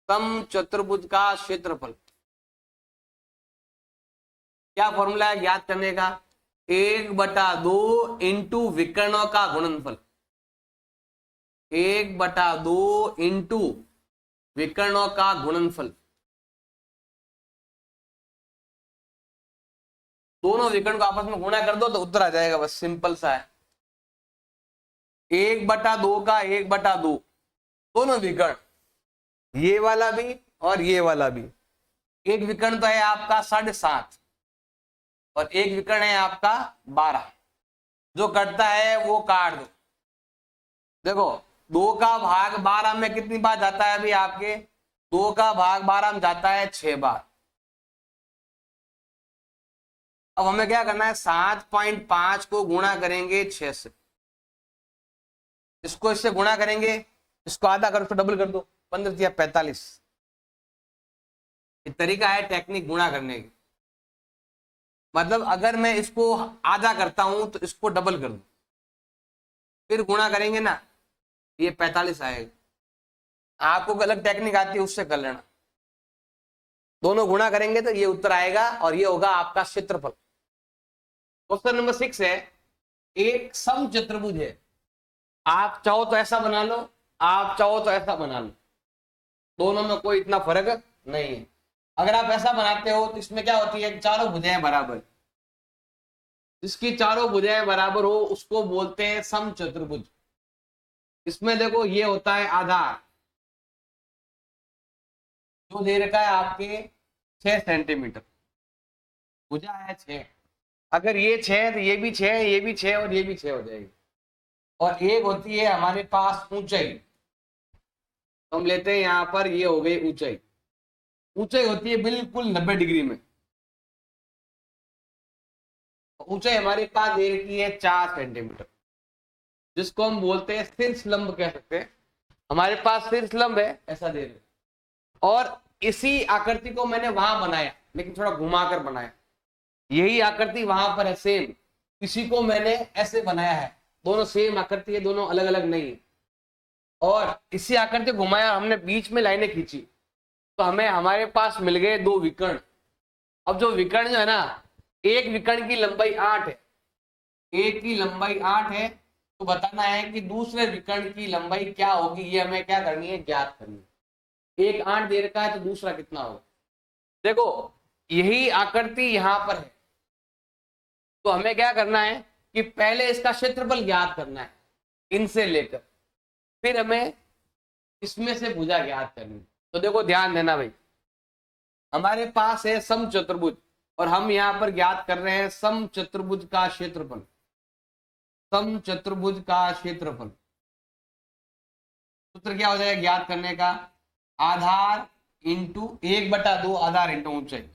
सम चतुर्भुज का क्षेत्रफल। क्या फॉर्मूला है ज्ञात करने का, 1/2 इंटू विकर्णों का गुणनफल, 1/2 इंटू विकर्णों का गुणनफल। दोनों विकर्ण को आपस में गुणा कर दो तो उत्तर आ जाएगा, बस सिंपल सा है। 1/2 का 1/2 दोनों विकर्ण, ये वाला भी और ये वाला भी। एक विकर्ण तो है आपका 7.5 और एक विकर्ण है आपका 12, जो कटता है वो काट दो। देखो 2 का भाग 12 में कितनी बार जाता है अभी आपके, 2 का भाग 12 में जाता है 6 बार। अब हमें क्या करना है, 7.5 को गुणा करेंगे 6 से, इसको इससे गुणा करेंगे, इसको आधा करो, इसको डबल कर दो, 15 या 45। ये तरीका है टेक्निक गुणा करने की। मतलब अगर मैं इसको आधा करता हूं तो इसको डबल कर दो, फिर गुणा करेंगे ना, ये 45 आएगा। आपको अलग टेक्निक आती है उससे कर लेना। दोनों गुणा करेंगे तो ये उत्तर आएगा और ये होगा आपका क्षेत्रफल। क्वेश्चन नंबर 6 है, एक सम चतुर्भुज है। आप चाहो तो ऐसा बना लो, आप चाहो तो ऐसा बना लो, दोनों में कोई इतना फर्क नहीं है। अगर आप ऐसा बनाते हो तो इसमें क्या होती है, चारों भुजाएं बराबर, जिसकी चारों भुजाएं बराबर हो उसको बोलते हैं सम चतुर्भुज। इसमें देखो ये होता है आधार, जो दे रखा है आपके 6 सेंटीमीटर, भुजा है 6। अगर ये 6 तो ये भी 6, ये भी 6 और ये भी 6 हो जाएगी। और एक होती है हमारे पास ऊंचाई, तो हम लेते हैं यहां पर, ये हो गई ऊंचाई। ऊंचाई होती है बिल्कुल 90 डिग्री में। ऊंचाई हमारे पास दे रखी है 4 सेंटीमीटर, जिसको हम बोलते हैं शीर्ष लंब कह सकते हैं। हमारे पास शीर्ष लंब है ऐसा दे रहे, और इसी आकृति को मैंने वहां बनाया, लेकिन थोड़ा घुमाकर बनाया। यही आकृति वहां पर है सेम, इसी को मैंने ऐसे बनाया है। दोनों सेम आकृति है, दोनों अलग अलग नहीं है। और इसी आकृति घुमाया हमने, बीच में लाइनें खींची, तो हमें हमारे पास मिल गए 2 विकर्ण। अब जो विकर्ण जो है ना, एक विकर्ण की लंबाई 8 है, एक की लंबाई 8 है तो बताना है कि दूसरे विकर्ण की लंबाई क्या होगी, ये हमें क्या करनी है, ज्ञात करनी है। एक 8 दे रखा है तो दूसरा कितना होगा। देखो यही आकृति यहां पर है, तो हमें क्या करना है कि पहले इसका क्षेत्रफल ज्ञात करना है इनसे लेकर, फिर हमें इसमें से भुजा ज्ञात करनी है। तो देखो ध्यान देना भाई, हमारे पास है समचतुर्भुज और हम यहां पर ज्ञात कर रहे हैं समचतुर्भुज का क्षेत्रफल। समचतुर्भुज का क्षेत्रफल सूत्र क्या हो जाएगा ज्ञात करने का, आधार इंटू 1/2 आधार इंटू ऊंचाई,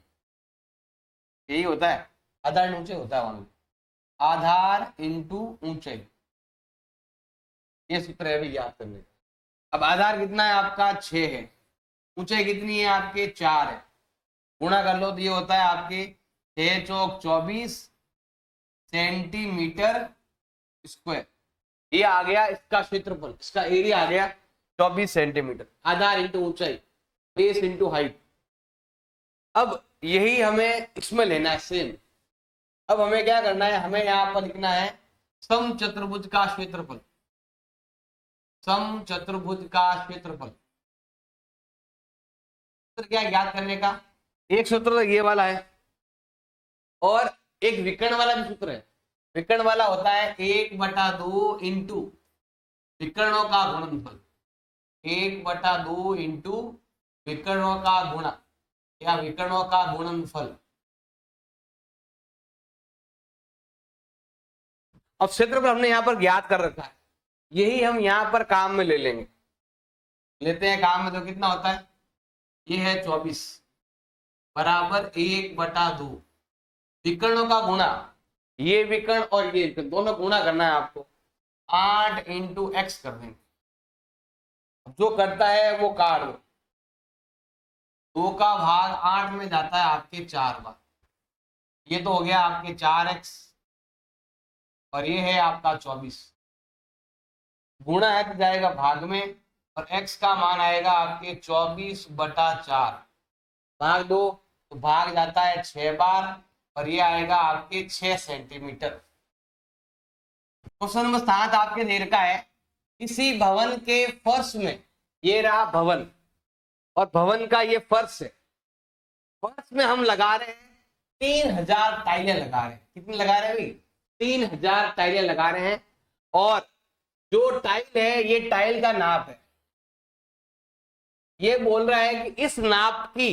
यही होता है, आधार इंटू ऊंचाई होता है वहां, आधार इंटू ऊंचाई, ये सूत्र है भी ज्ञात करने का। अब आधार कितना है आपका 6 है, ऊंचाई कितनी है आपके 4 है, गुणा कर लो तो ये होता है आपके 6 चौक 24 सेंटीमीटर स्क्वायर। ये आ गया इसका क्षेत्रफल, इसका एरिया आ गया 24 सेंटीमीटर। आधार इंटू ऊंचाई, बेस इंटू हाइट। अब यही हमें इसमें लेना है सेम। अब हमें क्या करना है, हमें यहां पर लिखना है समचतुर्भुज का क्षेत्रफल। समचतुर्भुज का क्षेत्रफल सूत्र क्या ज्ञात करने का, एक सूत्र तो ये वाला है और एक विकर्ण वाला भी सूत्र है। विकर्ण वाला होता है 1/2 इंटू विकर्णों का गुणनफल, 1/2 इंटू विकर्णों का गुणा या विकर्णों का गुणनफल। अब क्षेत्रफल हमने यहां पर ज्ञात कर रखा है, यही हम यहां पर काम में ले लेंगे, लेते हैं काम में। तो कितना होता है, ये है 24 बराबर 1/2 विकर्णों का गुणा, ये विकर्ण और ये विकर्ण दोनों गुणा करना है आपको, 8 इंटू एक्स कर देंगे। जो करता है वो काट दो, 2 का भाग 8 में जाता है आपके 4 बार, ये तो हो गया आपके 4x और ये है आपका 24, गुणा है तो जाएगा भाग में और x का मान आएगा आपके 24/4, भाग दो तो भाग जाता है 6 बार और ये आएगा आपके 6 सेंटीमीटर। क्वेश्चन नंबर 7 आपके दे रखा है, किसी भवन के फर्श में, ये रहा भवन और भवन का ये फर्श है, फर्श में हम लगा रहे हैं 3000 टाइलें लगा रहे हैं। कितनी लगा रहे हैं भाई, 3000 टाइलें लगा रहे हैं और जो टाइल है ये टाइल का नाप है, ये बोल रहा है कि इस नाप की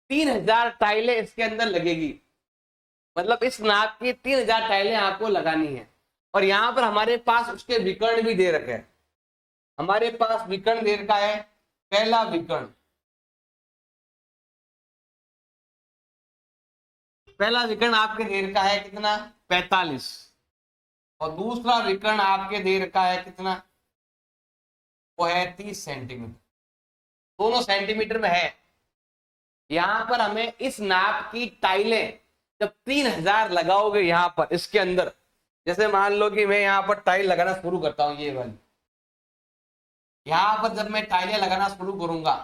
3000 टाइलें इसके अंदर लगेगी, मतलब इस नाप की 3000 टाइलें आपको लगानी है। और यहां पर हमारे पास उसके विकर्ण भी दे रखे हैं, हमारे पास विकर्ण दे रखा है, पहला विकर्ण, पहला विकर्ण आपके दे रखा है कितना 45 और दूसरा विकर्ण आपके दे रखा है कितना, वो है 30 सेंटीमीटर, दोनों सेंटीमीटर में है। यहां पर हमें इस नाप की टाइलें जब 3000 लगाओगे यहां पर इसके अंदर, जैसे मान लो कि मैं यहां पर टाइल लगाना शुरू करता हूं, ये वाली यहां पर जब मैं टाइलें लगाना शुरू करूंगा,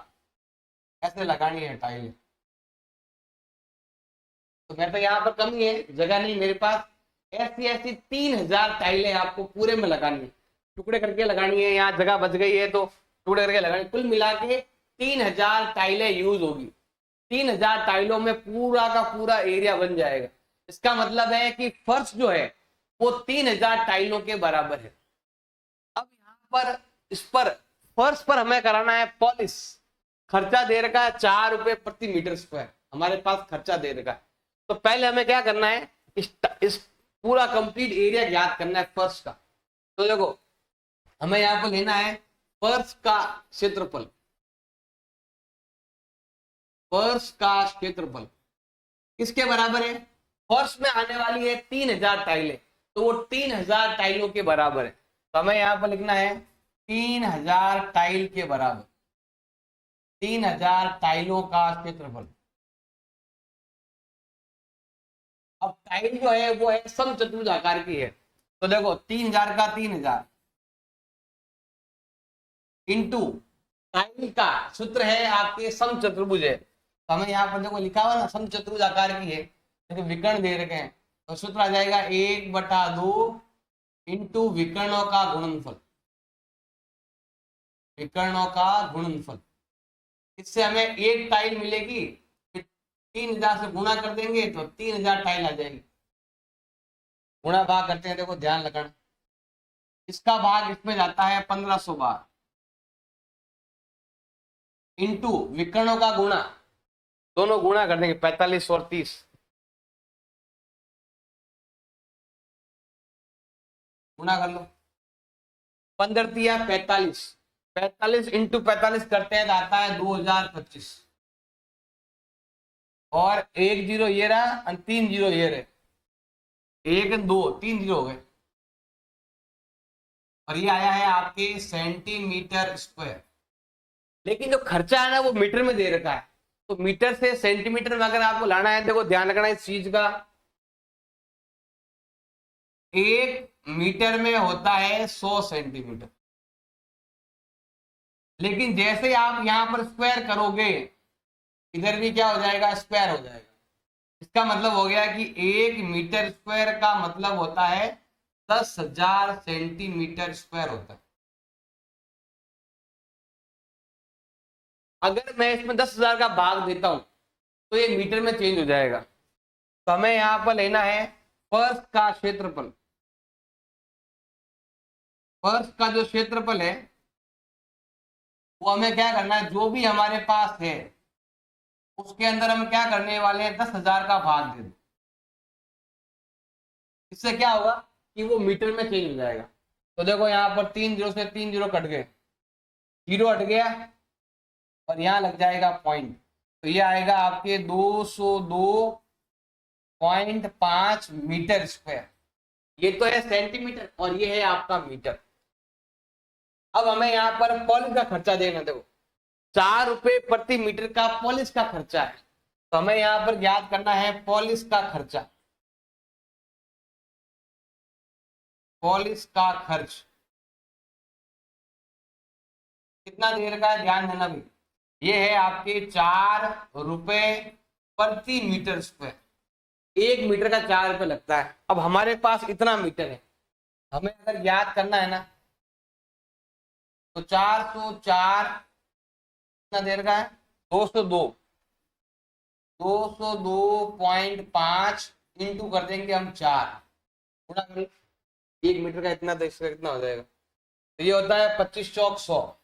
कैसे लगानी है टाइलें, तो मैं तो यहाँ पर कम ही है, जगह नहीं मेरे पास, ऐसी ऐसी 3000 टाइलें आपको पूरे में लगानी है, टुकड़े करके लगानी है, यहाँ जगह बच गई है तो टुकड़े करके लगानी, कुल मिला के 3000 टाइलें यूज होगी। 3000 टाइलों में पूरा का पूरा एरिया बन जाएगा। इसका मतलब है कि फर्श जो है वो 3000 टाइलों के बराबर है। अब यहाँ पर इस पर फर्श पर हमें कराना है पॉलिश, खर्चा दे रखा है 4 रुपए प्रति मीटर स्क्वायर, हमारे पास खर्चा दे रखा है। तो पहले हमें क्या करना है, इस पूरा कंप्लीट एरिया ज्ञात करना है फर्श का। तो देखो हमें यहां पर लेना है फर्श का क्षेत्रफल, फर्श का क्षेत्रफल किसके बराबर है, फर्श में आने वाली है 3000 टाइलें, तो वो 3000 टाइलों के बराबर है। तो हमें यहां पर लिखना है 3000 टाइल के बराबर, 3000 टाइलों का क्षेत्रफल। अब टाइल जो है वो है समचतुर्भुज आकार की है, तो देखो 3000 का 3000 इंटू टाइल का सूत्र है आपके समचतुर्भुज है, तो हमें यहाँ पर देखो लिखा हुआ ना समचतुर्भुज आकार की है, देखो विकर्ण दे रखे हैं, तो सूत्र आ जाएगा 1/2 इंटू विकर्णों का गुणनफल, विकर्णों का गुणनफल। इससे हमें एक टाइल मिलेगी, फिर 3000 से गुणा कर देंगे तो 3000 टाइल आ जाएगी। गुणा भाग करते हैं, देखो ध्यान लगाना, इसका भाग इसमें जाता है 1500 बार, इंटू विकर्णों का गुणा, दोनों गुणा कर देंगे 45 और 30, गुणा कर लो, 15 तिया 45, 45 इंटू 45 करते हैं तो आता है 2025, और 1 जीरो ये रहा और 3 जीरो ये रहे, 1 2 3 जीरो हो गए, और ये आया है आपके सेंटीमीटर स्क्वायर। लेकिन जो खर्चा है ना वो मीटर में दे रखा है, तो मीटर से सेंटीमीटर में अगर आपको लाना है, देखो ध्यान रखना इस चीज का, 1 मीटर में होता है 100 सेंटीमीटर, लेकिन जैसे आप यहां पर स्क्वायर करोगे, इधर भी क्या हो जाएगा, स्क्वायर हो जाएगा। इसका मतलब हो गया कि 1 मीटर स्क्वायर का मतलब होता है 10,000 सेंटीमीटर स्क्वायर होता है। अगर मैं इसमें 10,000 का भाग देता हूं तो ये मीटर में चेंज हो जाएगा। तो हमें यहां पर लेना है फर्श का क्षेत्रफल, फर्श का जो क्षेत्रफल है वो हमें क्या करना है, जो भी हमारे पास है उसके अंदर हम क्या करने वाले हैं, 10,000 का भाग दे दो। इससे क्या होगा कि वो मीटर में चेंज हो जाएगा। तो देखो यहाँ पर 3 जीरो से 3 जीरो कट गए, जीरो हट गया और यहाँ लग जाएगा पॉइंट, तो ये आएगा आपके 202.5 मीटर स्क्वायर। ये तो है सेंटीमीटर और ये है आपका मीटर। अब हमें यहाँ पर पॉलिश का खर्चा देना, देखो 4 रुपए प्रति मीटर का पॉलिश का खर्चा है, तो हमें यहाँ पर याद करना है पॉलिश का खर्चा, पॉलिश का खर्च कितना देर का है, ध्यान देना भी, ये है आपके 4 रुपए प्रति मीटर स्क्वायर, 1 मीटर का 4 रुपए लगता है। अब हमारे पास इतना मीटर है, हमें अगर याद करना है ना, तो 404 कितना देर का है, 202, 202.5 इंटू कर देंगे हम 4, गुणा करें 1 मीटर का इतना, तो इसका कितना हो जाएगा, तो ये होता है 25 चौक 100,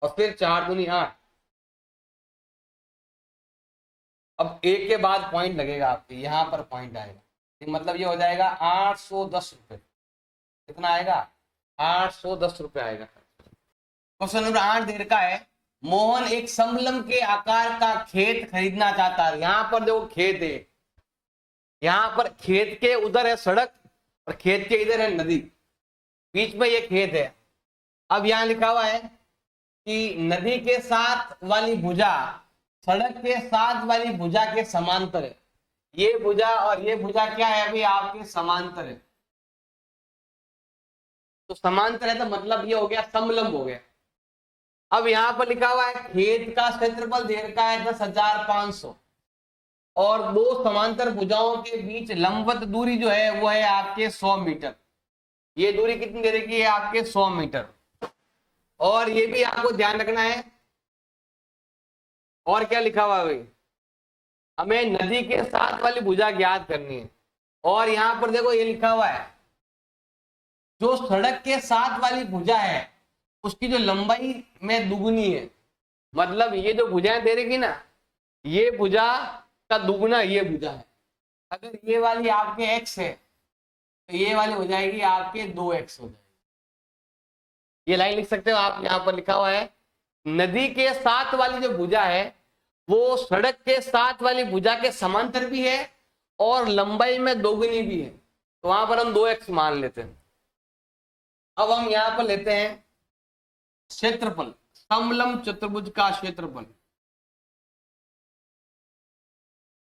और फिर 4 दूनी 8। अब एक के बाद पॉइंट लगेगा आपके, यहाँ पर पॉइंट आएगा, मतलब ये हो जाएगा 810 रुपए, कितना आएगा, 810 रुपए आएगा। क्वेश्चन नंबर 8 देर का है, मोहन एक समलंब के आकार का खेत खरीदना चाहता है। यहाँ पर जो खेत है, यहाँ पर खेत के उधर है सड़क और खेत के इधर है नदी, बीच में ये खेत है। अब यहाँ लिखा हुआ है कि नदी के साथ वाली भुजा सड़क के साथ वाली भुजा के समांतर है। ये भुजा और ये भुजा क्या है, अभी आपके समांतर है, तो समांतर है तो मतलब ये हो गया समलंब हो गया। अब यहाँ पर लिखा हुआ है खेत का क्षेत्रफल दे रखा है 10,500, और दो समांतर भुजाओं के बीच लंबवत दूरी जो है वो है आपके 100 मीटर। ये दूरी कितनी दे रखी है आपके 100 मीटर। और ये भी आपको ध्यान रखना है, और क्या लिखा हुआ है भाई, हमें नदी के साथ वाली भुजा ज्ञात करनी है। और यहां पर देखो ये लिखा हुआ है जो सड़क के साथ वाली भुजा है उसकी जो लंबाई में दुगुनी है, मतलब ये जो भुजाएं दे रही ना, ये भुजा का दुगुना ये भुजा है। अगर ये वाली आपके x है तो ये वाली हो जाएगी आपके 2x हो जाएगी। ये लाइन लिख सकते हो आप, यहाँ पर लिखा हुआ है नदी के साथ वाली जो भुजा है वो सड़क के साथ वाली भुजा के समांतर भी है और लंबाई में दोगुनी भी है, तो वहां पर हम 2x मान लेते हैं। अब हम यहां पर लेते हैं क्षेत्रफल, समलंब चतुर्भुज का क्षेत्रफल,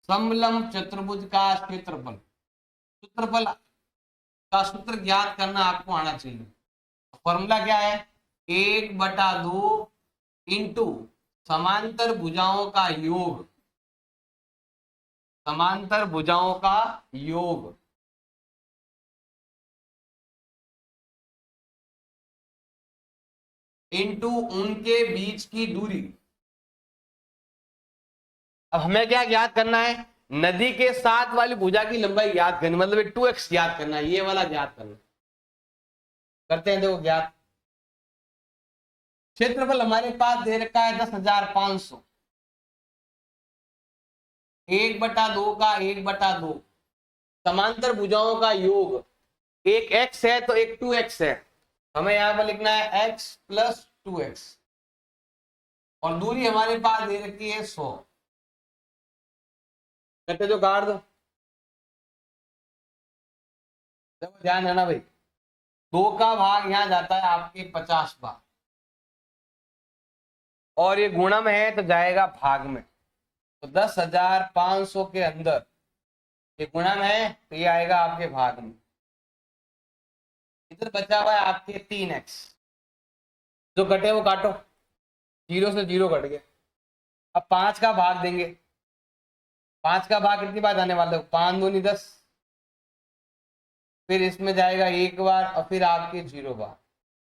समलंब चतुर्भुज का क्षेत्रफल, क्षेत्रफल का सूत्र ज्ञात करना आपको आना चाहिए। फॉर्मूला क्या है, 1/2 इंटू समांतर भुजाओं का योग, समांतर भुजाओं का योग इंटू उनके बीच की दूरी। अब हमें क्या याद करना है, नदी के साथ वाली भुजा की लंबाई याद करनी, मतलब 2x याद करना है, ये वाला याद करना। करते हैं, देखो ज्ञात। क्षेत्रफल हमारे पास दे रखा है 10,500, 1/2 का 1/2, समांतर भुजाओं का योग, एक x है तो एक 2x है, हमें यहां पर लिखना है x + 2x, और दूरी हमारे पास दे रखी है 100। कहते जो काट दो, देखो ध्यान है ना भाई, 2 का भाग यहां जाता है आपके 50 बार, और ये गुणा में है तो जाएगा भाग में, तो 10,500 के अंदर ये गुणा में है तो ये आएगा आपके भाग में। इधर बचा हुआ है आपके 3x, जो कटे वो काटो, 0 से 0 कट गया। अब 5 का भाग देंगे, 5 का भाग कितनी बार जाने वाला है, 5 दूनी 10, फिर इसमें जाएगा 1 बार और फिर आपके 0 बार,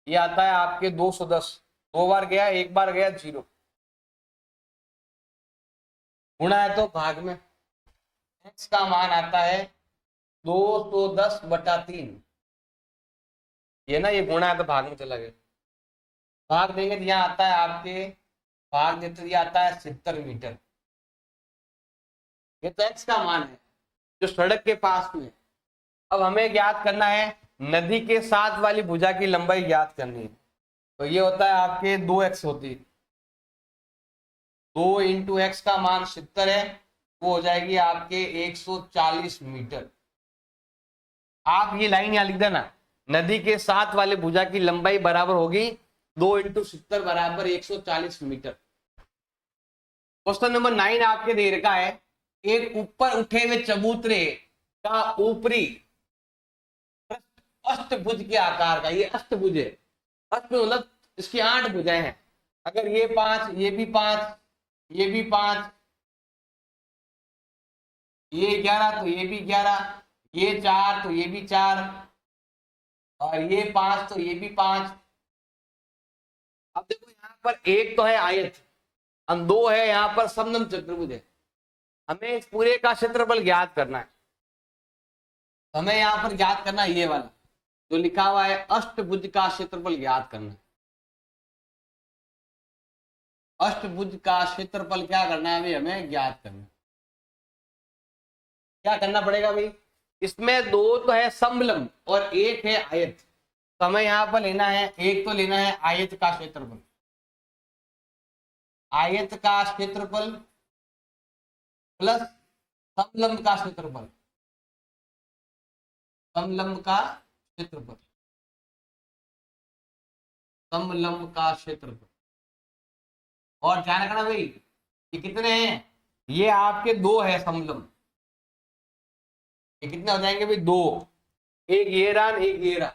ये आता है आपके 210, 2 बार गया, 1 बार गया 0, गुणा है तो भाग में, x का मान आता है 210/3, ये ना, ये गुणा है तो भाग में चला गया, भाग देंगे तो यहाँ आता है आपके, भाग देते ये आता है 70 मीटर, ये तो x का मान है जो सड़क के पास में। अब हमें याद करना है नदी के साथ वाली भुजा की लंबाई याद करनी है, तो ये होता है आपके 2x होती है, 2 × x का मान 70 है, वो हो जाएगी आपके 140 मीटर। आप ये लाइन यहाँ लिख देना, नदी के साथ वाले भुजा की लंबाई बराबर होगी 2 × 70 बराबर 140 मीटर। क्वेश्चन नंबर 9 आपके दे रखा है, एक ऊपर उठे हुए चबूतरे का ऊपरी अष्टभुज के आकार का, ये अष्टभुज है, अष्ट मतलब इसकी 8 भुजाएं हैं, अगर ये 5, ये भी 5, ये भी 5, ये 11 तो ये भी 11, ये 4 तो ये भी 4, और ये 5 तो ये भी 5। अब देखो यहाँ पर एक तो है आयत, हम 2 है यहाँ पर समलंब चतुर्भुज है, हमें इस पूरे का क्षेत्रफल ज्ञात करना है, हमें यहाँ पर ज्ञात करना है ये वाला जो लिखा हुआ है अष्टभुज का क्षेत्रफल ज्ञात करना है। अष्टभुज का क्षेत्रफल क्या करना है भाई, हमें ज्ञात करना है। क्या करना पड़ेगा भाई, इसमें 2 तो है समलंब और 1 है आयत, तो हमें यहाँ पर लेना है, एक तो लेना है आयत का क्षेत्रफल, आयत का क्षेत्रफल प्लस समलंब का क्षेत्रफल, समलंब का क्षेत्रफल, समलंब का क्षेत्रफल। और ध्यान रखना भाई, ये कितने हैं, ये आपके 2 है समलंब, ये कितने हो जाएंगे भाई 2, एक ये रहा एक ये रहा,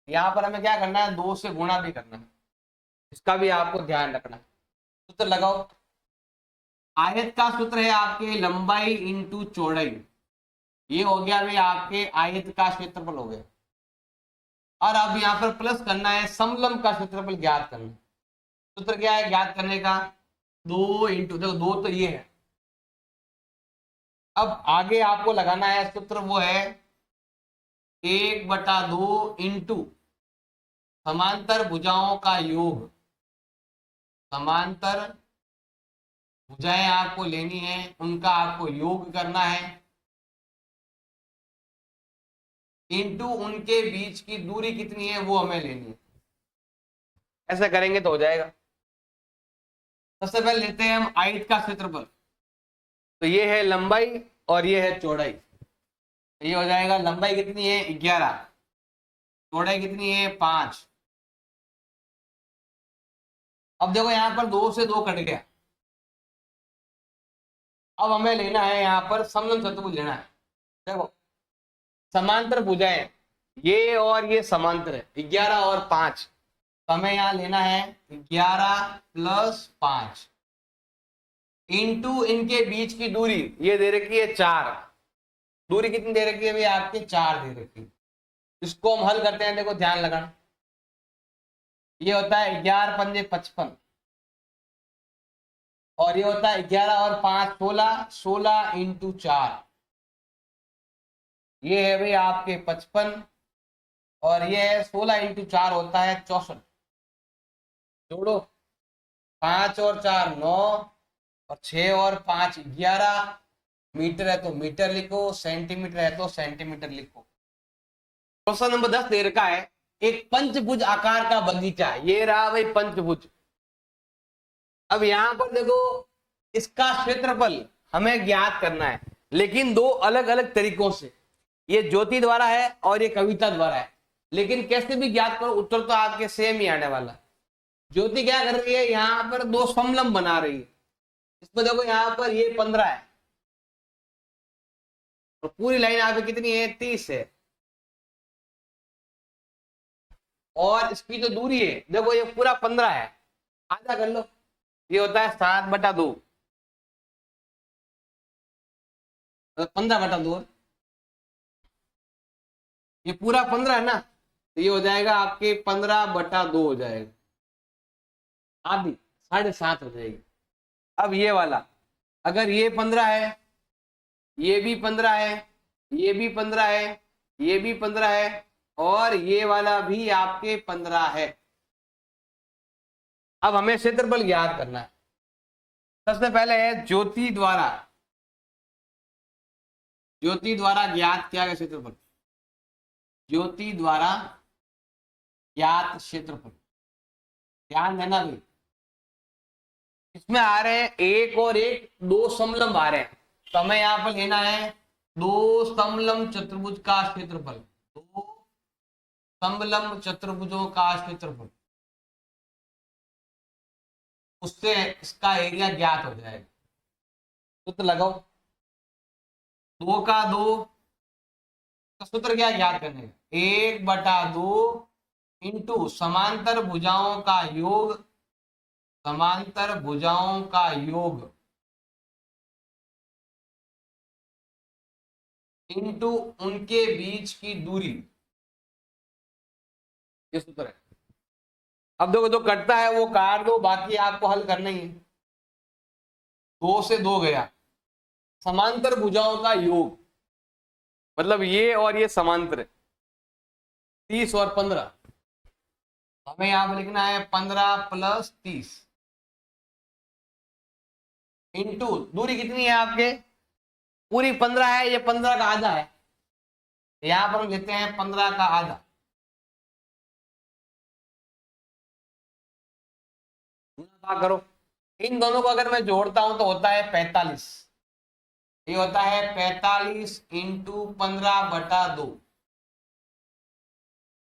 यहाँ पर हमें क्या करना है 2 से गुणा भी करना है, इसका भी आपको ध्यान रखना है। सूत्र लगाओ, आयत का सूत्र है आपके लंबाई इंटू चौड़ाई, ये हो गया भाई आपके आयत का क्षेत्रफल हो गया, और अब यहाँ पर प्लस करना है समलंब का क्षेत्रफल ज्ञात करना। सूत्र क्या है ज्ञात करने का, 2 इंटू, देखो 2 तो ये है, अब आगे आपको लगाना है सूत्र, वो है 1/2 इंटू समांतर भुजाओं का योग, समांतर भुजाएं आपको लेनी है, उनका आपको योग करना है, इंटू उनके बीच की दूरी कितनी है वो हमें लेनी है। ऐसा करेंगे तो हो जाएगा। सबसे पहले लेते हैं हम आयत का क्षेत्रफल, तो ये है लंबाई और ये है चौड़ाई, तो ये हो जाएगा लंबाई कितनी है 11, चौड़ाई कितनी है 5। अब देखो यहाँ पर 2 से 2 कट गया, अब हमें लेना है यहाँ पर समलंब चतुर्भुज लेना है। देखो समांतर भुजाएं, ये और ये समांतर है, 11 और 5, तो हमें यहाँ लेना है 11 + 5 इंटू इनके बीच की दूरी, ये दे रखी है 4, दूरी कितनी दे रखी है भाई आपके 4 दे रखी है। इसको हम हल करते हैं, देखो ध्यान लगाना, ये होता है 11 पंजे 55, और ये होता है 11 और 5 16, 16 इंटू 4, ये है भाई आपके 55, और ये है 16 इंटू 4 होता है 64। जोड़ो, 5 और 4 9, और 6 और 5 11, मीटर है तो मीटर लिखो, सेंटीमीटर है तो सेंटीमीटर लिखो। क्वेश्चन नंबर 10 दे रखा है, एक पंचभुज आकार का बगीचा, ये रहा भाई पंचभुज। अब यहां पर देखो, इसका क्षेत्रफल हमें ज्ञात करना है, लेकिन दो अलग अलग तरीकों से। ये ज्योति द्वारा है और ये कविता द्वारा है, लेकिन कैसे भी ज्ञात करो उत्तर तो आपके सेम ही आने वाला। ज्योति क्या कर रही है, यहाँ पर दो समलंब बना रही है। इसमें देखो यहाँ पर ये 15 है, और पूरी लाइन यहाँ पे कितनी है 30 है, और इसकी जो दूरी है देखो ये पूरा 15 है, आधा कर लो, ये होता है 7/2, 15/2, ये पूरा 15 है ना, तो ये हो जाएगा आपके 15/2 हो जाएगा, आधी 7.5 हो जाएगी। अब ये वाला, अगर ये 15 है, ये भी 15 है, ये भी 15 है, ये भी 15 है, और ये वाला भी आपके 15 है। अब हमें क्षेत्रफल ज्ञात करना है। सबसे पहले है ज्योति द्वारा, ज्योति द्वारा ज्ञात किया गया क्षेत्रफल, ज्योति द्वारा ज्ञात क्षेत्रफल। ध्यान देना भाई, इसमें आ रहे हैं एक और एक, दो समलंब आ रहे हैं, तो हमें यहां पर लेना है दो समलंब चतुर्भुज का क्षेत्रफल, दो समलंब चतुर्भुजों का क्षेत्रफल, उससे इसका एरिया ज्ञात हो जाएगा। सूत्र लगाओ, 2 का सूत्र क्या ज्ञात करने का, 1/2 इंटू समांतर भुजाओं का योग, समांतर भुजाओं का योग इंटू उनके बीच की दूरी, ये सूत्र है। अब देखो जो कटता है वो काट दो, बाकी आपको हल करना ही है। 2 से 2 गया, समांतर भुजाओं का योग मतलब ये और ये समांतर है, 30 और 15, हमें यहां पर लिखना है 15 + 30 इंटू दूरी कितनी है आपके, पूरी 15 है, ये 15 का आधा है, यहां पर हम लेते हैं 15 का आधा, करो। इन दोनों को अगर मैं जोड़ता हूं तो होता है 45, ये होता है 45 इंटू 15/2,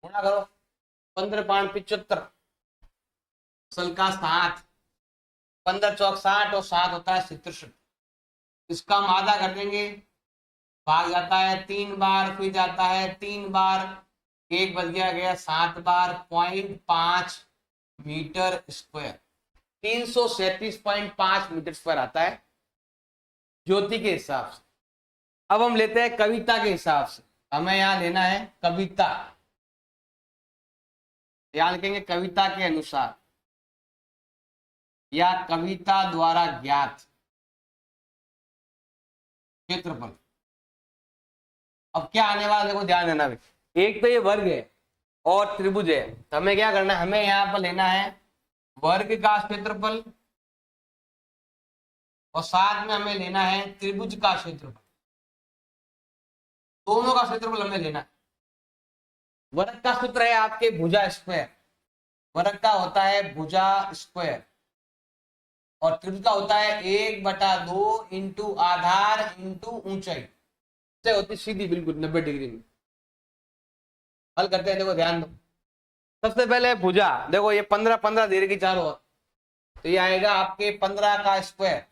गुणा करो, 15 5 75, सल का 7, 15 चौक 60, और 7 होता है 67, इसका हम आधा कर देंगे, भाग जाता है 3 बार, फिर जाता है 3 बार, एक बच गया, गया 7 बार, 0.5 मीटर स्क्वायर, 337.5 मीटर स्क्वायर आता है ज्योति के हिसाब से। अब हम लेते हैं कविता के हिसाब से, हमें यहां लेना है कविता, यहां लिखेंगे कविता के अनुसार या कविता द्वारा ज्ञात क्षेत्रफल। अब क्या आने वाला देखो, ध्यान देना भी, एक तो ये वर्ग है और त्रिभुज है, तो हमें क्या करना है, हमें यहां पर लेना है वर्ग का क्षेत्रफल, और साथ में हमें लेना है त्रिभुज का क्षेत्रफल, दोनों का क्षेत्रफल हमें लेना है। वर्ग का सूत्र है आपके भुजा स्क्वायर, वर्ग का होता है भुजा स्क्वायर, और त्रिभुज का होता है 1/2 इंटू आधार इंटू ऊंचाई, से होती सीधी बिल्कुल 90 डिग्री में। हल करते हैं, देखो ध्यान दो। सबसे पहले भुजा, देखो ये 15 15 दे रही चारों ओर, तो ये आएगा आपके 15 का स्क्वायर,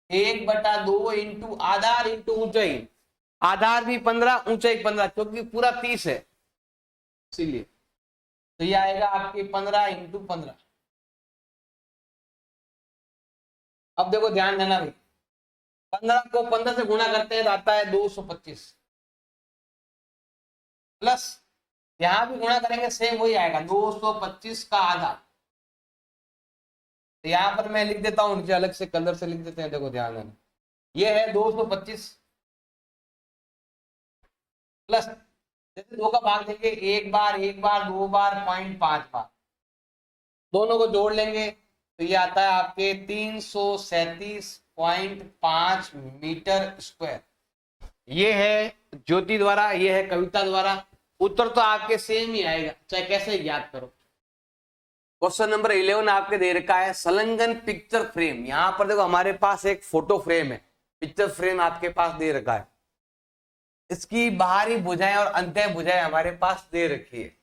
1/2 इंटू आधार इंटू ऊंचाई, आधार भी 15, ऊंचाई 15, क्योंकि पूरा 30 है इसीलिए, तो ये आएगा आपके 15 इंटू 15। अब देखो ध्यान देना भाई, 15 को 15 से गुणा करते हैं तो आता है 225, प्लस यहाँ भी गुणा करेंगे सेम वही आएगा, 225 का आधा। तो यहाँ पर मैं लिख देता हूँ, नीचे अलग से कलर से लिख देते हैं, देखो ध्यान देना, ये है 225 प्लस, जैसे 2 का भाग देंगे एक बार 2 बार 0.5 बार, दोनों को जोड़ लेंगे तो ये आता है आपके 337.5 मीटर स्क्वायर। ये है ज्योति द्वारा, ये है कविता द्वारा। उत्तर तो आपके सेम ही आएगा, चाहे कैसे याद करो। क्वेश्चन नंबर 11 आपके दे रखा है संलग्न पिक्चर फ्रेम। यहां पर देखो हमारे पास एक फोटो फ्रेम है, पिक्चर फ्रेम आपके पास दे रखा है। इसकी बाहरी भुजाएं और अंत्य भुजाएं हमारे पास दे रखी है,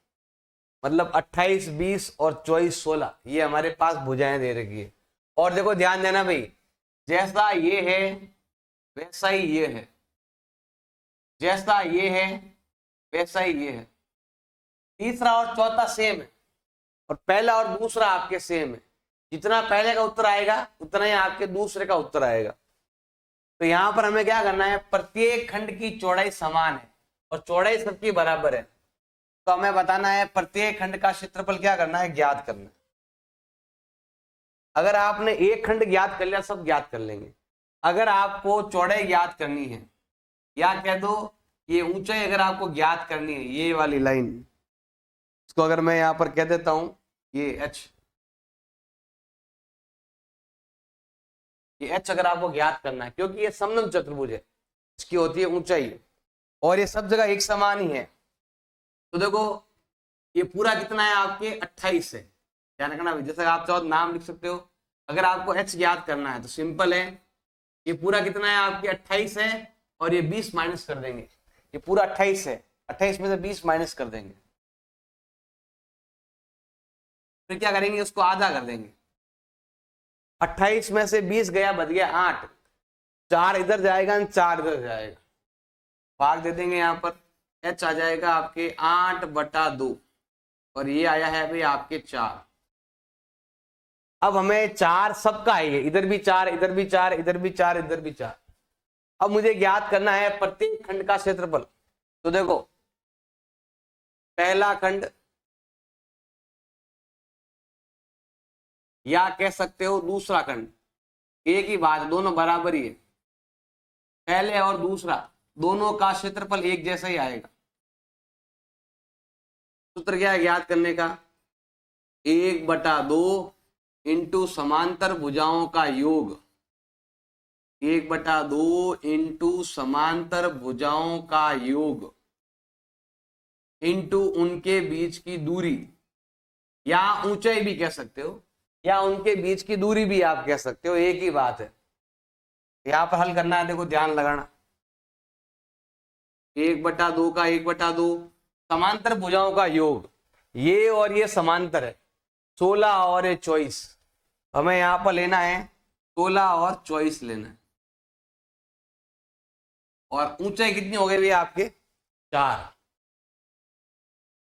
मतलब 28, 20 और 24, 16 ये हमारे पास भुजाएं दे रखी है। और देखो ध्यान देना भाई, जैसा ये है वैसा ही ये है, जैसा ये है वैसा ही ये है। तीसरा और चौथा सेम है, और पहला और दूसरा आपके सेम है। जितना पहले का उत्तर आएगा उतना ही आपके दूसरे का उत्तर आएगा। तो यहां पर हमें क्या करना है, प्रत्येक खंड की चौड़ाई समान है और चौड़ाई सबकी बराबर है। तो हमें बताना है प्रत्येक खंड का क्षेत्रफल क्या करना है, ज्ञात करना है। अगर आपने एक खंड ज्ञात कर लिया, सब ज्ञात कर लेंगे। अगर आपको चौड़ाई ज्ञात करनी है, या कह दो ये ऊंचाई अगर आपको ज्ञात करनी है, ये वाली लाइन, इसको अगर मैं यहां पर कह देता हूं ये h, ये h अगर आपको ज्ञात करना है, क्योंकि ये समलंब चतुर्भुज है, इसकी होती है ऊंचाई, और ये सब जगह एक समान ही है। तो देखो ये पूरा कितना है आपके 28 है, ध्यान रखना भाई। जैसे आप चाहो नाम लिख सकते हो। अगर आपको h ज्ञात करना है तो सिंपल है, ये पूरा कितना है आपके 28 है, और ये 20 माइनस कर देंगे। ये पूरा 28 है, 28 में से 20 माइनस कर देंगे, फिर क्या करेंगे, उसको आधा कर देंगे। 28 में से 20 गया, बच गया 8, 4 इधर जाएगा, 4 इधर जाएगा, भाग दे देंगे। यहाँ पर h आ जाएगा आपके 8/2, और ये आया है भाई आपके 4। अब हमें 4 सबका है, इधर भी 4, इधर भी 4, इधर भी 4, इधर भी 4। अब मुझे ज्ञात करना है प्रत्येक खंड का क्षेत्रफल। तो देखो पहला खंड, या कह सकते हो दूसरा खंड, एक ही बात, दोनों बराबर ही है। पहले और दूसरा दोनों का क्षेत्रफल एक जैसा ही आएगा। सूत्र क्या है ज्ञात करने का, 1/2 इंटू समांतर भुजाओं का योग, 1/2 इंटू समांतर भुजाओं का योग इंटू उनके बीच की दूरी, या ऊंचाई भी कह सकते हो, या उनके बीच की दूरी भी आप कह सकते हो, एक ही बात है। यहां पर हल करना है, देखो ध्यान लगाना, 1/2 का 1/2 समांतर भुजाओं का योग, ये और ये समांतर है, 16 और ये 24। हमें यहां पर लेना है 16 और 24 लेना है। और ऊंचाई कितनी हो गई भैया आपके 4,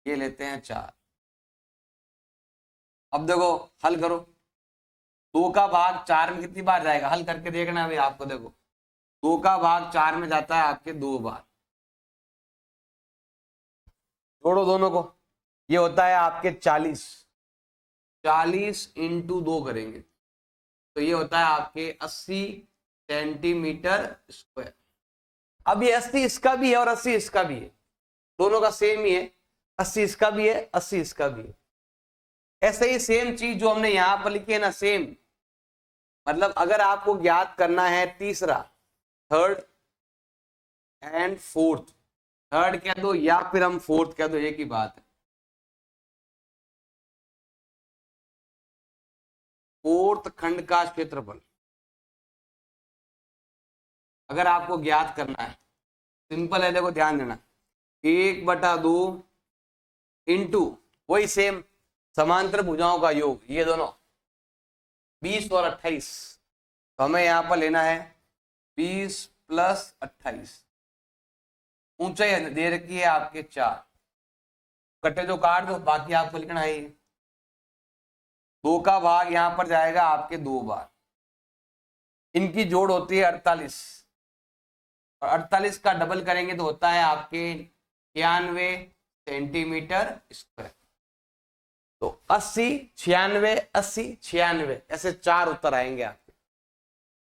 ये लेते हैं 4। अब देखो हल करो, 2 का भाग 4 में कितनी बार जाएगा, हल करके देखना है भाई आपको। देखो 2 का भाग 4 में जाता है आपके 2 बार, जोड़ो दोनों को, ये होता है आपके 40, 40 इंटू 2 करेंगे तो ये होता है आपके 80 सेंटीमीटर स्क्वायर। अब ये 80 इसका भी है और 80 इसका भी है, दोनों का सेम ही है, 80 इसका भी है, 80 इसका भी है। ऐसे ही सेम चीज जो हमने यहां पर लिखी है ना, सेम, मतलब अगर आपको ज्ञात करना है तीसरा, थर्ड एंड फोर्थ, थर्ड कह दो या फिर हम फोर्थ कह दो, एक ही बात है। फोर्थ खंड का क्षेत्रफल अगर आपको ज्ञात करना है, सिंपल है, देखो ध्यान देना, 1/2 इंटू वही सेम समांतर भुजाओं का योग, ये दोनों 20 और 28। तो हमें यहां पर लेना है 20 + 28। ऊंचाई दे रखी है आपके 4, कटे जो काट दो, बाकी आपको लिखना है 2 का भाग यहां पर जाएगा आपके 2 बार, इनकी जोड़ होती है 48, और 48 का डबल करेंगे तो होता है आपके 91 सेंटीमीटर स्क्वायर। तो 80, 96, 80, 96 ऐसे 4 उत्तर आएंगे आप।